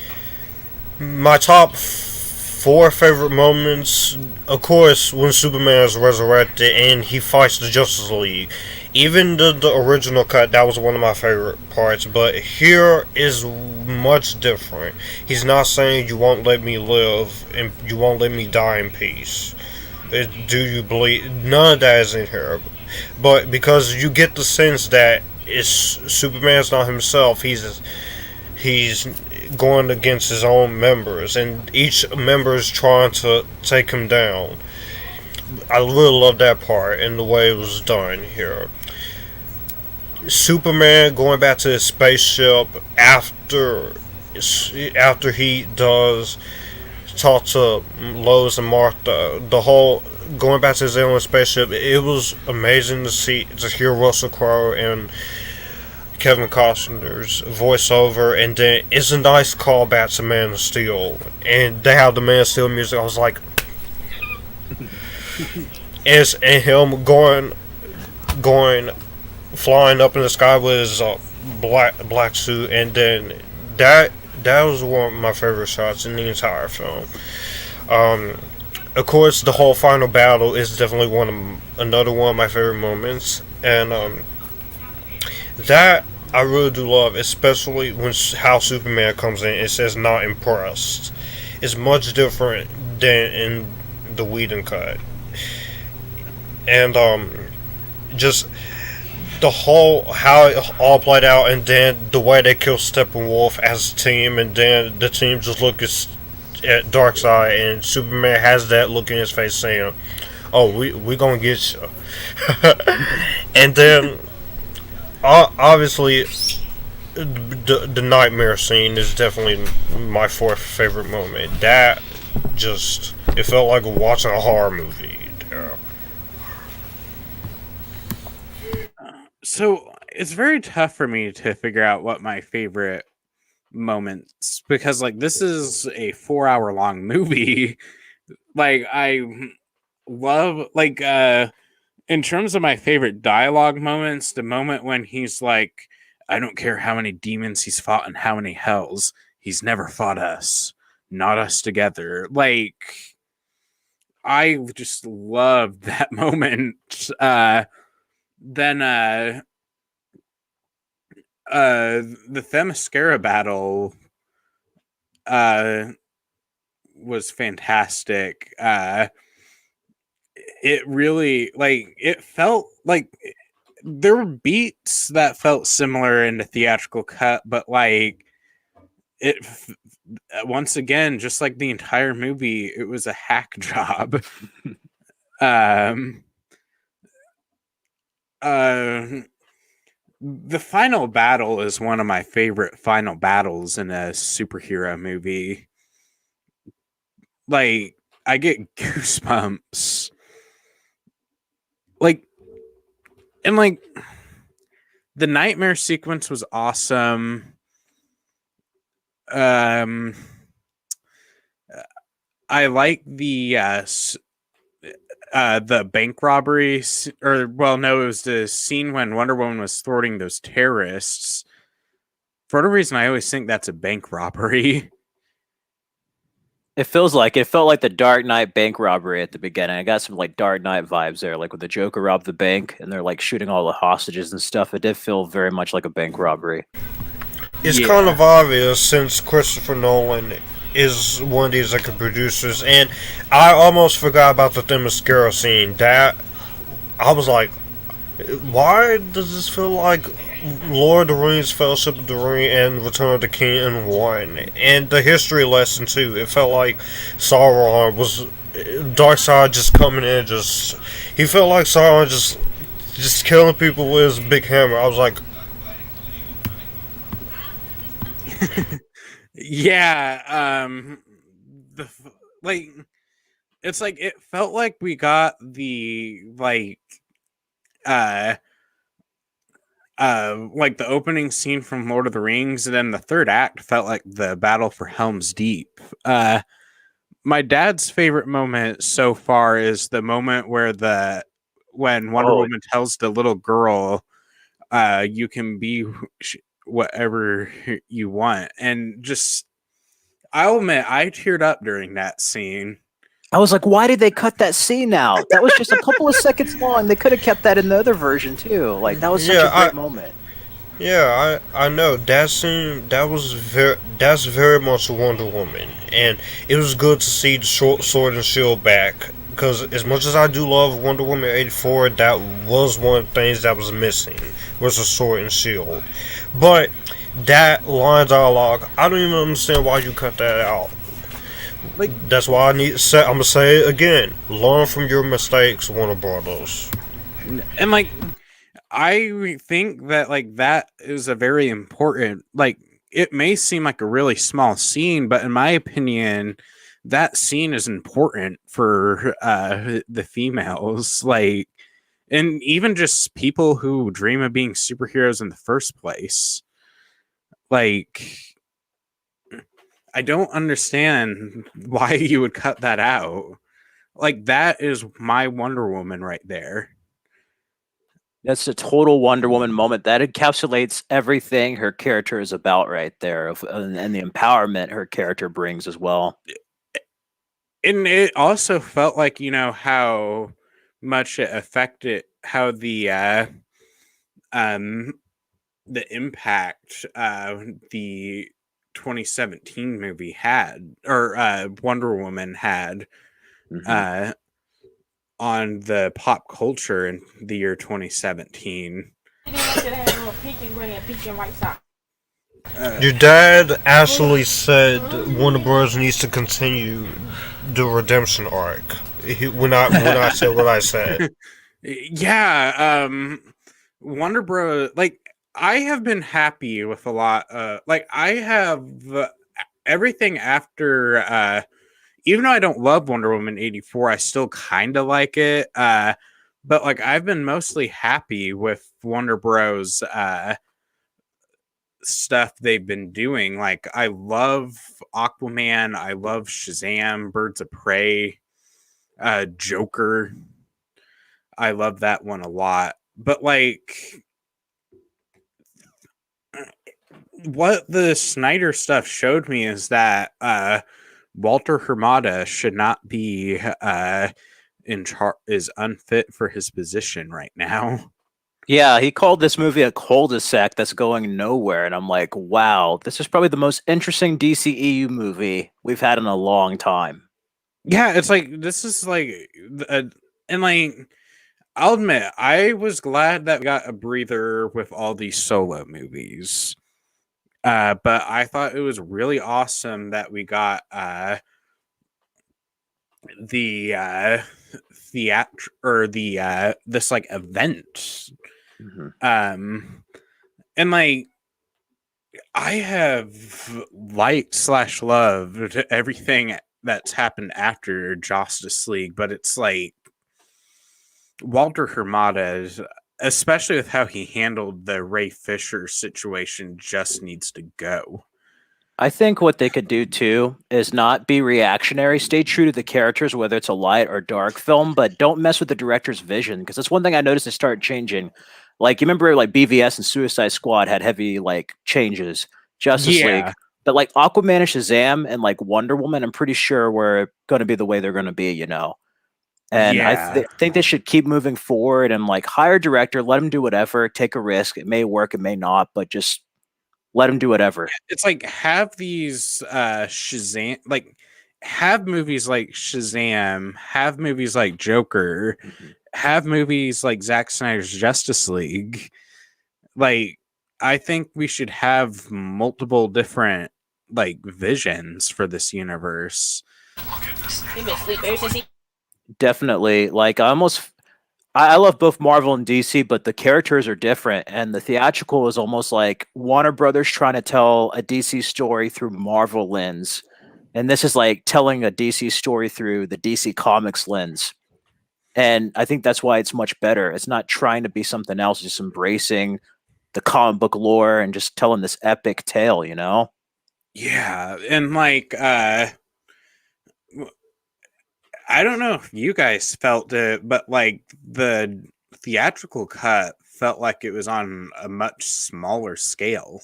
Speaker 2: my top 4 favorite moments, of course, when Superman is resurrected and he fights the Justice League. Even the original cut, that was one of my favorite parts, but here is much different. He's not saying you won't let me live and you won't let me die in peace. Do you believe? None of that is in here. But because you get the sense that Superman's not himself, he's going against his own members, and each member is trying to take him down. I really love that part and the way it was done here. Superman going back to his spaceship after he does talk to Lois and Martha, the whole going back to his alien spaceship, it was amazing to hear Russell Crowe and Kevin Costner's voiceover, and then it's a nice callback to Man of Steel, and they have the Man of Steel music. I was like, and him going, flying up in the sky with his black suit, and then that was one of my favorite shots in the entire film. Of course, the whole final battle is definitely another one of my favorite moments, and that I really do love, especially when how Superman comes in. It says not impressed. It's much different than in the Whedon cut, and just the whole how it all played out, and then the way they killed Steppenwolf as a team, and then the team just look at Darkseid, and Superman has that look in his face saying, "Oh, we gonna get you," and then obviously the nightmare scene is definitely my fourth favorite moment. That just it felt like watching a horror movie.
Speaker 1: So it's very tough for me to figure out what my favorite moments, because like this is a 4 hour long movie. Like I love like in terms of my favorite dialogue moments, the moment when he's like, I don't care how many demons he's fought and how many hells, he's never fought us, not us together. Like I just loved that moment. Then the Themyscira battle uh was fantastic. It really like it felt like there were beats that felt similar in the theatrical cut, but like it once again, just like the entire movie, it was a hack job. um uh the final battle is one of my favorite final battles in a superhero movie. Like I get goosebumps. Like and like the nightmare sequence was awesome. Um I like the bank robbery, or well, no, it was the scene when Wonder Woman was thwarting those terrorists. For whatever reason, I always think that's a bank robbery.
Speaker 3: It felt like the Dark Knight bank robbery at the beginning. I got some like Dark Knight vibes there, like when the Joker robbed the bank and they're like shooting all the hostages and stuff. It did feel very much like a bank robbery.
Speaker 2: It's
Speaker 1: Yeah.
Speaker 2: kind of obvious since Christopher Nolan is one of the executive producers, and I almost forgot about the Themyscira scene. That I was like, why does this feel like Lord of the Rings, Fellowship of the Ring, and Return of the King in one? And the history lesson too. It felt like Sauron was Darkseid just coming in, just he felt like Sauron just killing people with his big hammer. I was like,
Speaker 1: Yeah. The like it's like it felt like we got the uh like the opening scene from Lord of the Rings, and then the third act felt like the battle for Helm's Deep. My dad's favorite moment so far is the moment where when Wonder
Speaker 3: Oh,
Speaker 1: Woman tells the little girl, you can be whatever you want. And just, I'll admit, I teared up during that scene.
Speaker 3: I was like, why did they cut that scene out? That was just a couple of seconds long. They could have kept that in the other version too. Like that was such
Speaker 2: yeah,
Speaker 3: a great moment.
Speaker 2: I know that scene. That's very much a Wonder Woman, and it was good to see the short sword and shield back. Because as much as I do love Wonder Woman 84, that was one of the things that was missing was the sword and shield. But that line dialogue, I don't even understand why you cut that out.
Speaker 1: Like,
Speaker 2: That's why I need to say. I'm gonna say it again. Learn from your mistakes, Warner Brothers.
Speaker 1: and like, I think that like that is a very important, like, it may seem like a really small scene, but in my opinion, that scene is important for the females, like, and even just people who dream of being superheroes in the first place. Like, I don't understand why you would cut that out. Like, that is my Wonder Woman right there.
Speaker 3: That's a total Wonder Woman moment. That encapsulates everything her character is about right there, and the empowerment her character brings as well.
Speaker 1: And it also felt like, how much it affected how um the impact the 2017 movie had, or Wonder Woman had,
Speaker 3: Mm-hmm.
Speaker 1: uh on the pop culture in the year 2017.
Speaker 2: Your dad actually said Warner Bros. Needs to continue the redemption arc. When I said what I said.
Speaker 1: Yeah, Wonder Bros. Like, I have been happy with a lot. Like, I have everything after. Even though I don't love Wonder Woman 84, I still kind of like it. But like, I've been mostly happy with Wonder Bros. Stuff they've been doing. Like, I love Aquaman. I love Shazam, Birds of Prey, Joker. I love that one a lot. But like, what the Snyder stuff showed me is that Walter Hamada should not be is unfit for his position right now.
Speaker 3: Yeah, he called this movie a cul-de-sac that's going nowhere, and I'm like, wow, this is probably the most interesting DCEU movie we've had in a long time.
Speaker 1: Yeah, it's like, this is like, and like, I'll admit, I was glad that we got a breather with all these solo movies. But I thought it was really awesome that we got the this like event. And like, I have liked / loved everything that's happened after Justice League, but it's like, Walter Hamada, especially with how he handled the Ray Fisher situation, just needs to go.
Speaker 3: I think what they could do too is not be reactionary, stay true to the characters, whether it's a light or dark film, but don't mess with the director's vision. Because that's one thing I noticed they started changing. Like, you remember, like, BVS and Suicide Squad had heavy, like, changes. Justice League. But like Aquaman and Shazam and like Wonder Woman, I'm pretty sure we're going to be the way they're going to be, you know. And I think they should keep moving forward and like hire a director, let him do whatever, take a risk. It may work, it may not, but just let him do whatever.
Speaker 1: It's like, have these Shazam, like, have movies like Shazam, have movies like Joker, have movies like Zack Snyder's Justice League. Like, I think we should have multiple different like visions for this universe.
Speaker 3: Definitely. Like, I love both Marvel and DC, but the characters are different, and the theatrical is almost like Warner Brothers trying to tell a DC story through Marvel lens, and this is like telling a DC story through the DC Comics lens. And I think that's why it's much better. It's not trying to be something else, just embracing the comic book lore and just telling this epic tale, you know?
Speaker 1: Yeah, and like, I don't know if you guys felt it, but like, the theatrical cut felt like it was on a much smaller scale.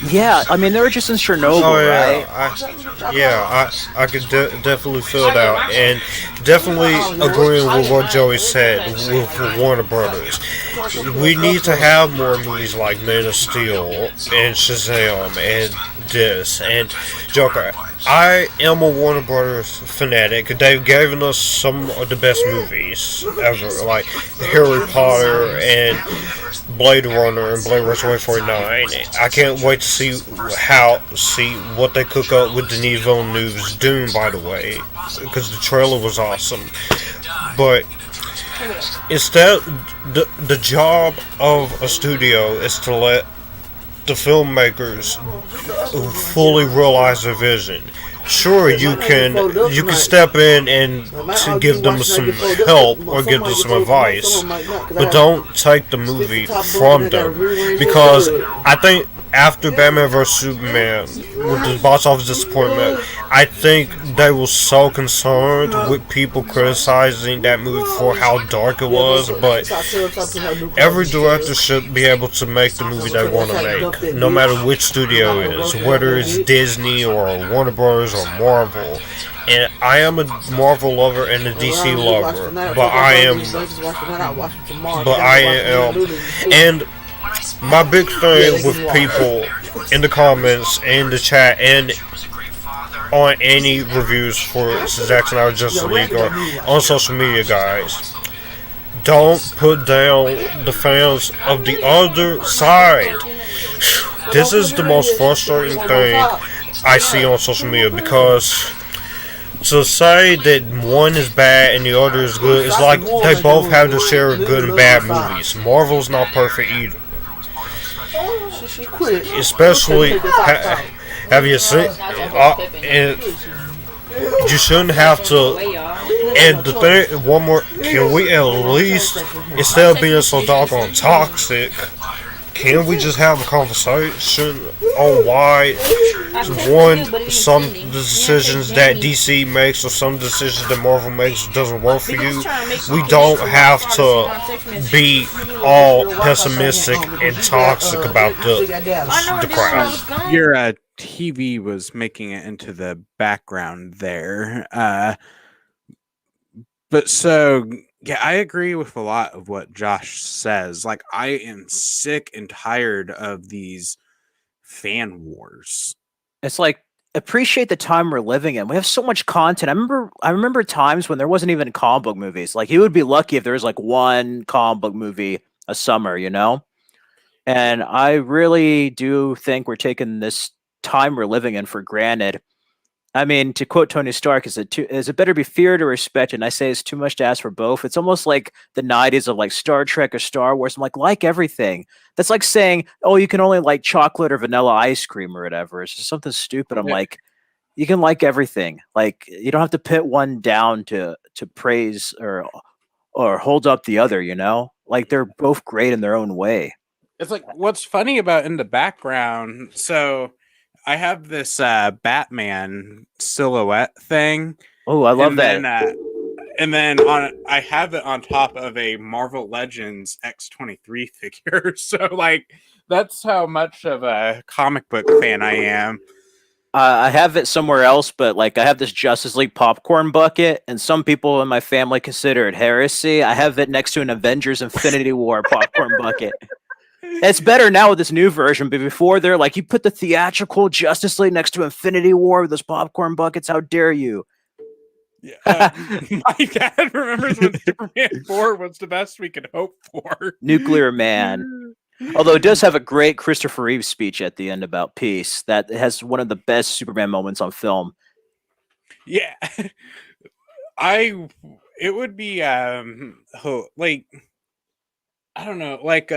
Speaker 3: Yeah, I mean, they were just in Chernobyl, right?
Speaker 2: I could definitely feel that, and definitely agreeing with what Joey said with Warner Brothers. We need to have more movies like Man of Steel and Shazam and this and Joker. I am a Warner Brothers fanatic. They've given us some of the best movies ever, like Harry Potter and Blade Runner and Blade Runner 2049. I can't wait to see what they cook up with Denis Villeneuve's Dune, by the way, because the trailer was awesome. But instead, the job of a studio is to let the filmmakers fully realize their vision. Sure, you can step in and to give them some help or give them some advice, but don't take the movie from them, because I think after Batman vs Superman, with the box office disappointment, I think they were so concerned with people criticizing that movie for how dark it was. But every director should be able to make the movie they want to make, no matter which studio it is, whether it's Disney or Warner Bros. Or Marvel. And I am a Marvel lover and a DC lover, and my big thing with people in the comments, in the chat, and on any reviews for Zack Snyder Justice League or on social media, guys, don't put down the fans of the other side. This is the most frustrating thing I see on social media, because to say that one is bad and the other is good is like they both have to share good and bad movies. Marvel's not perfect either. Especially, have you seen? And you shouldn't have to. And the thing, one more, can we at least, instead of being so doggone toxic, can we just have a conversation on why some decisions that DC makes or some decisions that Marvel makes doesn't work for you? We don't have to be all pessimistic and toxic about the crowd.
Speaker 1: Your TV was making it into the background there. But so, yeah, I agree with a lot of what Josh says. Like, I am sick and tired of these fan wars.
Speaker 3: It's like, appreciate the time we're living in. We have so much content. I remember times when there wasn't even comic book movies. Like, you would be lucky if there was like one comic book movie a summer, you know? And I really do think we're taking this time we're living in for granted. I mean, to quote Tony Stark, is it better be feared or respected? And I say it's too much to ask for both. It's almost like the 90s of like Star Trek or Star Wars. I'm like everything. That's like saying, oh, you can only like chocolate or vanilla ice cream or whatever. It's just something stupid. I'm like, you can like everything. Like, you don't have to pit one down to praise or hold up the other, you know? Like, they're both great in their own way.
Speaker 1: It's like, what's funny about in the background, so I have this Batman silhouette thing.
Speaker 3: Oh, I love that.
Speaker 1: And then I have it on top of a Marvel Legends X-23 figure. So, like, that's how much of a comic book fan I am.
Speaker 3: I have it somewhere else, but like, I have this Justice League popcorn bucket, and some people in my family consider it heresy. I have it next to an Avengers Infinity War popcorn bucket. It's better now with this new version, but before they're like, you put the theatrical Justice League next to Infinity War with those popcorn buckets. How dare you?
Speaker 1: Yeah, my dad remembers when Superman 4 was the best we could hope for.
Speaker 3: Nuclear Man. Although it does have a great Christopher Reeve speech at the end about peace. That has one of the best Superman moments on film.
Speaker 1: Yeah. It would be, like, I don't know, like,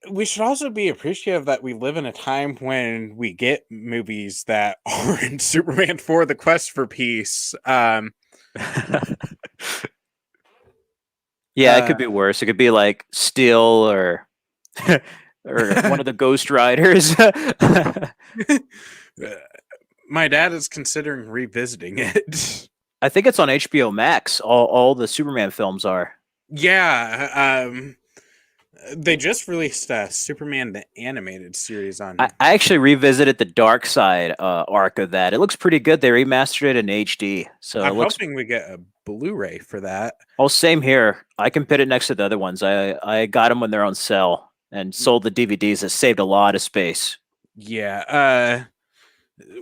Speaker 1: we should also be appreciative that we live in a time when we get movies that aren't Superman 4 The Quest for Peace.
Speaker 3: Yeah, it could be worse. It could be like Steel or one of the Ghost Riders.
Speaker 1: My dad is considering revisiting it.
Speaker 3: I think it's on HBO Max. All the Superman films are.
Speaker 1: Yeah, they just released Superman the Animated Series on.
Speaker 3: I actually revisited the Dark Side arc of that. It looks pretty good. They remastered it in HD. So
Speaker 1: I'm hoping we get a Blu-ray for that.
Speaker 3: Oh, same here. I can put it next to the other ones. I got them when they're on sale and sold the DVDs. It saved a lot of space.
Speaker 1: Yeah.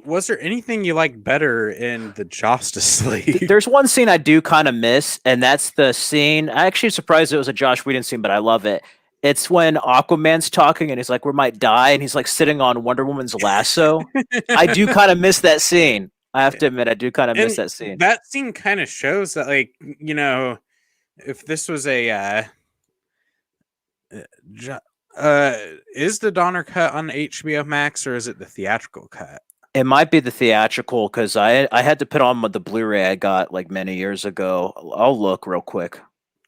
Speaker 1: Was there anything you liked better in the Justice League?
Speaker 3: There's one scene I do kind of miss, and that's the scene. I actually surprised it was a Josh Whedon scene, but I love it. It's when Aquaman's talking and he's like, we might die. And he's like sitting on Wonder Woman's lasso. I do kind of miss that scene. I have to admit, I do kind of miss that scene.
Speaker 1: That scene kind of shows that, like, you know, if this was a, is the Donner cut on HBO Max or is it the theatrical cut?
Speaker 3: It might be the theatrical because I had to put on the Blu-ray I got like many years ago. I'll look real quick.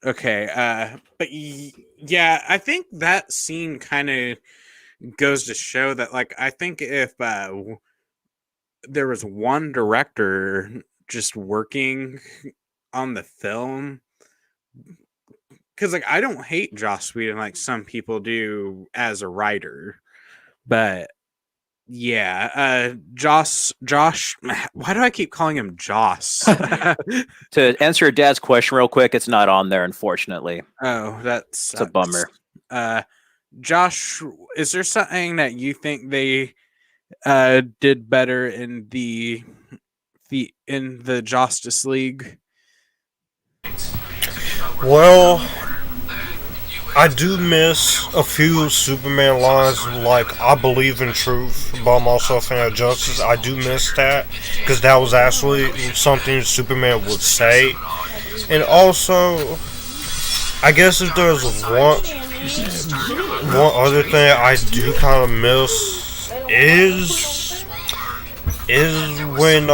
Speaker 1: Okay, but yeah, I think that scene kind of goes to show that, like, I think if there was one director just working on the film, because, like, I don't hate Joss Whedon like some people do as a writer, but yeah, Josh, why do I keep calling him Joss?
Speaker 3: To answer your dad's question real quick, it's not on there, unfortunately.
Speaker 1: Oh, it's
Speaker 3: a bummer.
Speaker 1: Josh, is there something that you think they did better in the Justice League?
Speaker 2: Well, I do miss a few Superman lines like "I believe in truth," but I'm also a fan of justice. I do miss that because that was actually something Superman would say. And also, I guess if there's one other thing I do kind of miss is when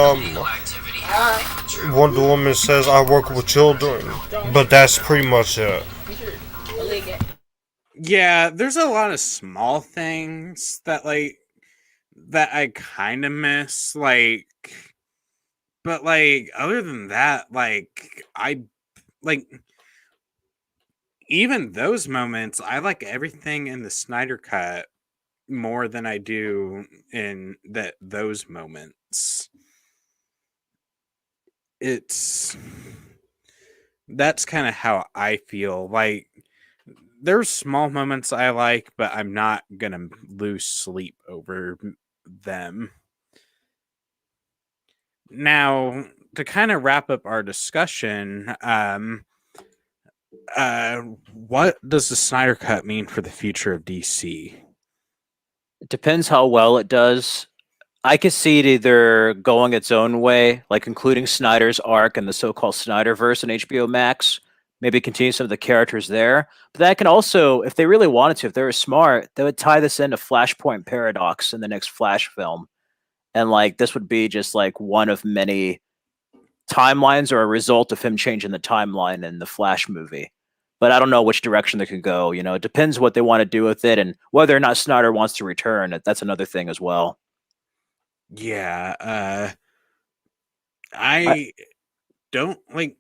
Speaker 2: Wonder Woman says I work with children, but that's pretty much it.
Speaker 1: Yeah, there's a lot of small things that I kind of miss, but other than that, I like even those moments. I like everything in the Snyder cut more than I do in those moments. It's That's kind of how I feel. Like there's small moments I like, but I'm not gonna lose sleep over them. Now, to kind of wrap up our discussion, uh, what does the Snyder Cut mean for the future of DC?
Speaker 3: It depends how well it does. I could see it either going its own way, like including Snyder's arc and the so-called Snyderverse in HBO Max, maybe continue some of the characters there. But that can also, if they really wanted to, if they were smart, they would tie this into Flashpoint Paradox in the next Flash film. And like this would be just like one of many timelines or a result of him changing the timeline in the Flash movie. But I don't know which direction they could go. You know, it depends what they want to do with it and whether or not Snyder wants to return. That's another thing as well.
Speaker 1: Yeah,
Speaker 3: I,
Speaker 1: I don't like.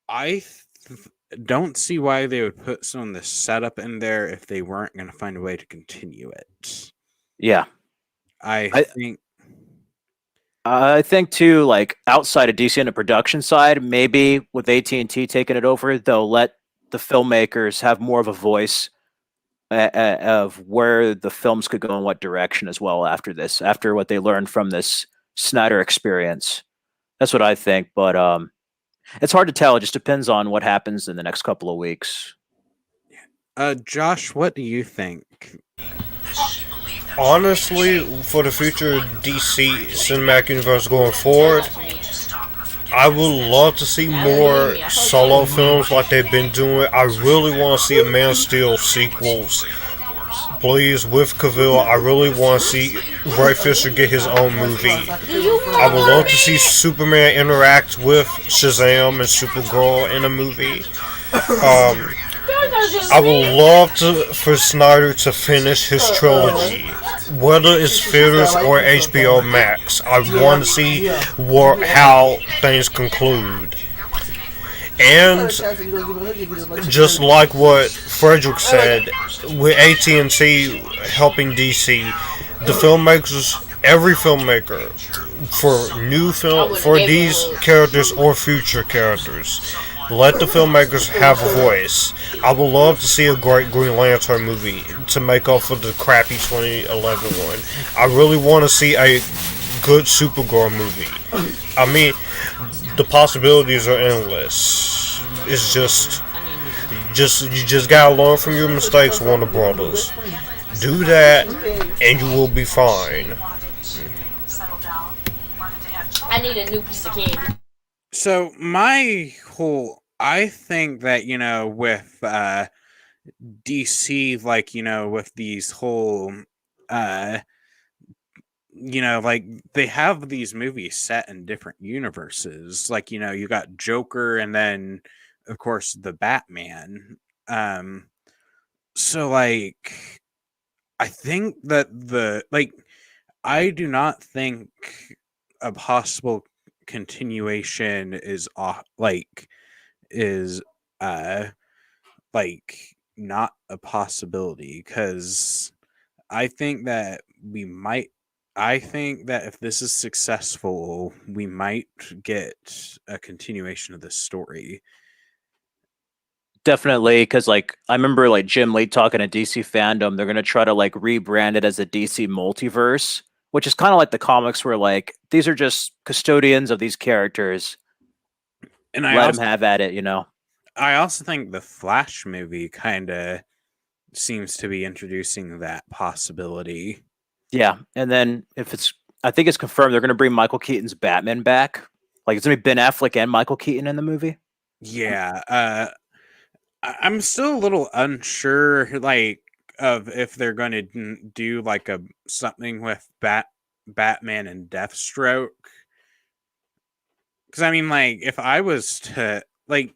Speaker 1: I don't see why they would put some of the setup in there if they weren't going to find a way to continue it.
Speaker 3: yeah,
Speaker 1: I
Speaker 3: I
Speaker 1: think
Speaker 3: I think too, like outside of DC on the production side, maybe with AT&T taking it over, they'll let the filmmakers have more of a voice of where the films could go in what direction as well after this, after what they learned from this Snyder experience. That's what I think, but it's hard to tell. It just depends on what happens in the next couple of weeks.
Speaker 1: Josh, what do you think?
Speaker 2: Honestly, for the future DC cinematic universe going forward, I would love to see more solo films like they've been doing. I really want to see a Man of Steel sequels. Please, with Cavill, I really want to see Ray Fisher get his own movie. I would love to see Superman interact with Shazam and Supergirl in a movie. I would love for Snyder to finish his trilogy, whether it's theaters or HBO Max. I want to see how things conclude. And just like what Frederick said, with AT&T helping DC, the filmmakers, every filmmaker, for these characters or future characters, let the filmmakers have a voice. I would love to see a great Green Lantern movie to make up for the crappy 2011 one. I really want to see a good Supergirl movie. I mean, the possibilities are endless. It's you just gotta learn from your mistakes, Warner Brothers. Do that, and you will be fine.
Speaker 4: I need a new piece of candy.
Speaker 1: So I think that with DC, with these whole uh they have these movies set in different universes. You got Joker and then of course the Batman. So I think that I do not think a possible continuation is uh not a possibility, because I think that we might I think that if this is successful, we might get a continuation of this story.
Speaker 3: Definitely, because like I remember like Jim Lee talking to DC fandom, they're gonna try to like rebrand it as a DC multiverse, which is kind of like the comics where like these are just custodians of these characters,
Speaker 1: And
Speaker 3: let him have at it, you know.
Speaker 1: I also think the Flash movie kind of seems to be introducing that possibility.
Speaker 3: Yeah, and then if it's, I think it's confirmed they're going to bring Michael Keaton's Batman back. Like it's going to be Ben Affleck and Michael Keaton in the movie.
Speaker 1: Yeah, I'm still a little unsure, like, of if they're going to do like a something with Batman and Deathstroke. Because I mean, like, if I was to like,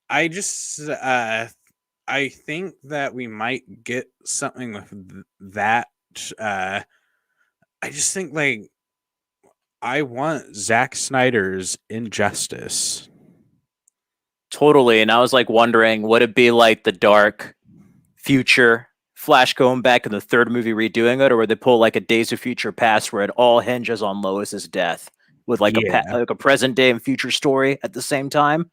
Speaker 1: I just I think that we might get something with that. Uh, I just think like I want Zack Snyder's Injustice.
Speaker 3: Totally, and I was like wondering, would it be like the dark future Flash going back in the third movie redoing it, or would they pull like a Days of Future Past where it all hinges on Lois's death with like
Speaker 1: Yeah.
Speaker 3: like a present day and future story at the same time?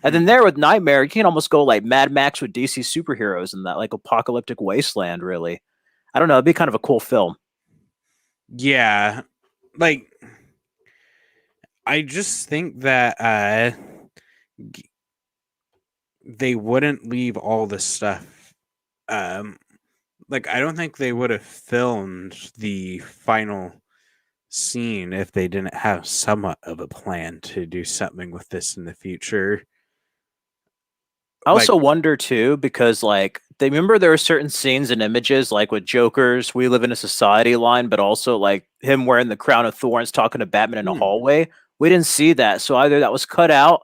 Speaker 3: And then there with Nightmare, you can almost go like Mad Max with DC superheroes in that like apocalyptic wasteland. Really, I don't know. It'd be kind of a cool film.
Speaker 1: Yeah, like I just think that they wouldn't leave all this stuff. Like I don't think they would have filmed the final scene if they didn't have somewhat of a plan to do something with this in the future.
Speaker 3: I
Speaker 1: Like,
Speaker 3: also wonder too, because like they remember there are certain scenes and images, like with Joker's "We Live in a Society" line, but also like him wearing the crown of thorns talking to Batman in a hallway. We didn't see that, so either that was cut out,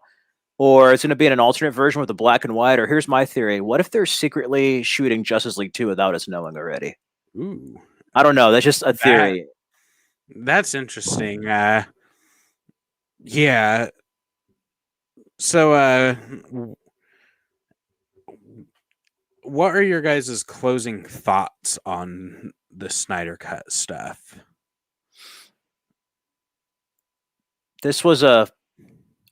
Speaker 3: or it's going to be in an alternate version with the black and white. Or here's my theory: what if they're secretly shooting Justice League 2 without us knowing already?
Speaker 1: ooh,
Speaker 3: I don't know. That's just a
Speaker 1: that
Speaker 3: theory.
Speaker 1: that's interesting. Yeah. So, what are your guys' closing thoughts on the Snyder Cut stuff?
Speaker 3: This was a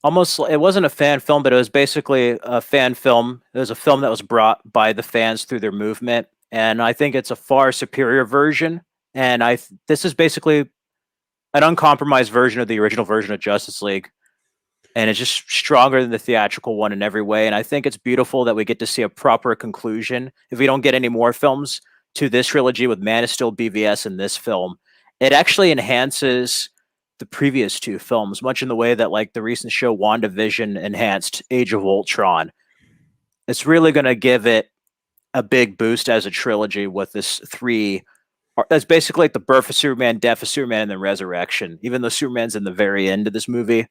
Speaker 3: almost, it wasn't a fan film, but it was basically a fan film. It was a film that was brought by the fans through their movement, and I think it's a far superior version. And this is basically an uncompromised version of the original version of Justice League, and it's just stronger than the theatrical one in every way. And I think it's beautiful that we get to see a proper conclusion. If we don't get any more films to this trilogy with Man of Steel, BVS, and this film, it actually enhances the previous two films, much in the way that like the recent show WandaVision enhanced Age of Ultron. It's really going to give it a big boost as a trilogy with this three. That's basically like the birth of Superman, death of Superman, and then resurrection. Even though Superman's in the very end of this movie,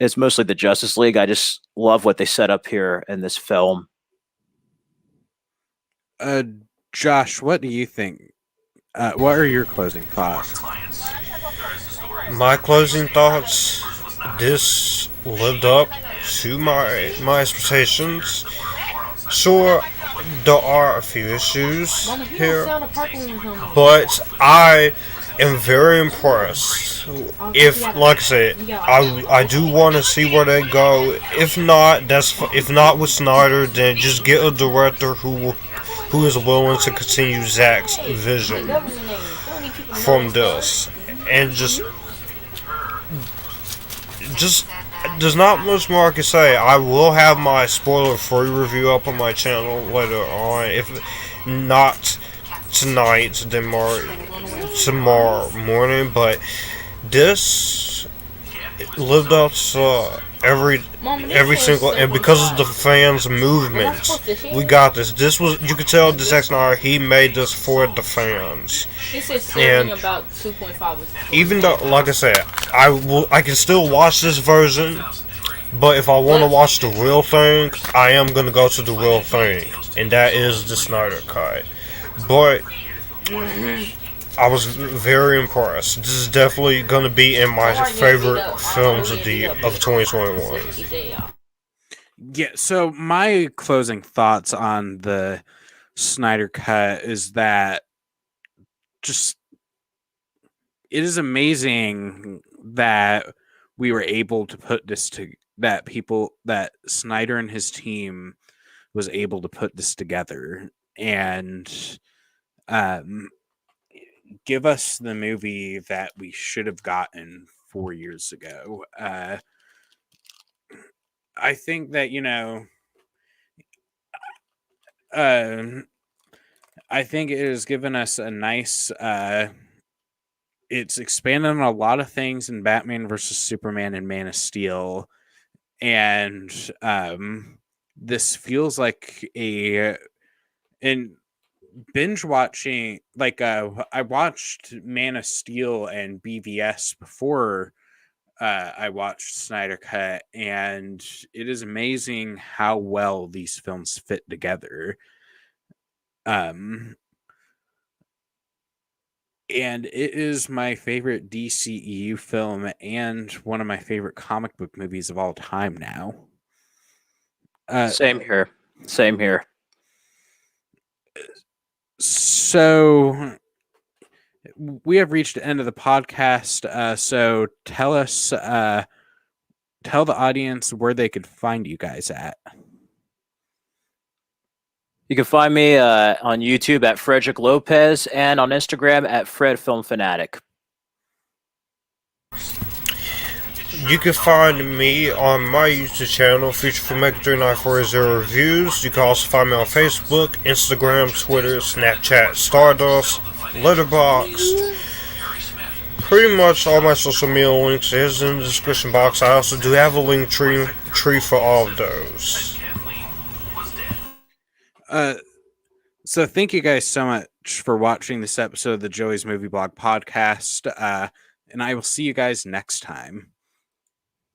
Speaker 3: it's mostly the Justice League. I just love what they set up here in this film.
Speaker 1: Uh, Josh, what do you think? What are your closing thoughts?
Speaker 2: My closing thoughts. This lived up to my expectations. Sure, there are a few issues here, but I am very impressed. If, like I said, I do want to see where they go. If not, if not with Snyder, then just get a director who is willing to continue Zack's vision from this, and just there's not much more I can say. I will have my spoiler-free review up on my channel later on. If not tonight, then more tomorrow morning. But this lived up to every single, and because of the fans' movement, we got this. This was, you could tell Zack Snyder, he made this for the fans. And even though, like I said, I can still watch this version, but if I want to watch the real thing, I am gonna go to the real thing, and that is the Snyder Cut. But I was very impressed. This is definitely gonna be in my favorite films of 2021.
Speaker 1: Yeah, so my closing thoughts on the Snyder Cut is that just it is amazing that we were able to put this to that Snyder and his team was able to put this together and um give us the movie that we should have gotten 4 years ago. I think that, I think it has given us a nice, it's expanded on a lot of things in Batman versus Superman and Man of Steel. And this feels like in binge watching, like, I watched Man of Steel and BVS before I watched Snyder Cut, and it is amazing how well these films fit together. Um, and it is my favorite DCEU film and one of my favorite comic book movies of all time now.
Speaker 3: Same here. Same here.
Speaker 1: So we have reached the end of the podcast. So tell us, tell the audience where they could find you guys at.
Speaker 3: You can find me on YouTube at Frederick Lopez and on Instagram at Fred Film Fanatic.
Speaker 2: You can find me on my YouTube channel, FutureFilmmaker3940 Reviews. You can also find me on Facebook, Instagram, Twitter, Snapchat, Stardust, Letterboxd. Pretty much all my social media links is in the description box. I also do have a link tree for all of those.
Speaker 1: So thank you guys so much for watching this episode of the Joey's Movie Blog podcast. And I will see you guys next time.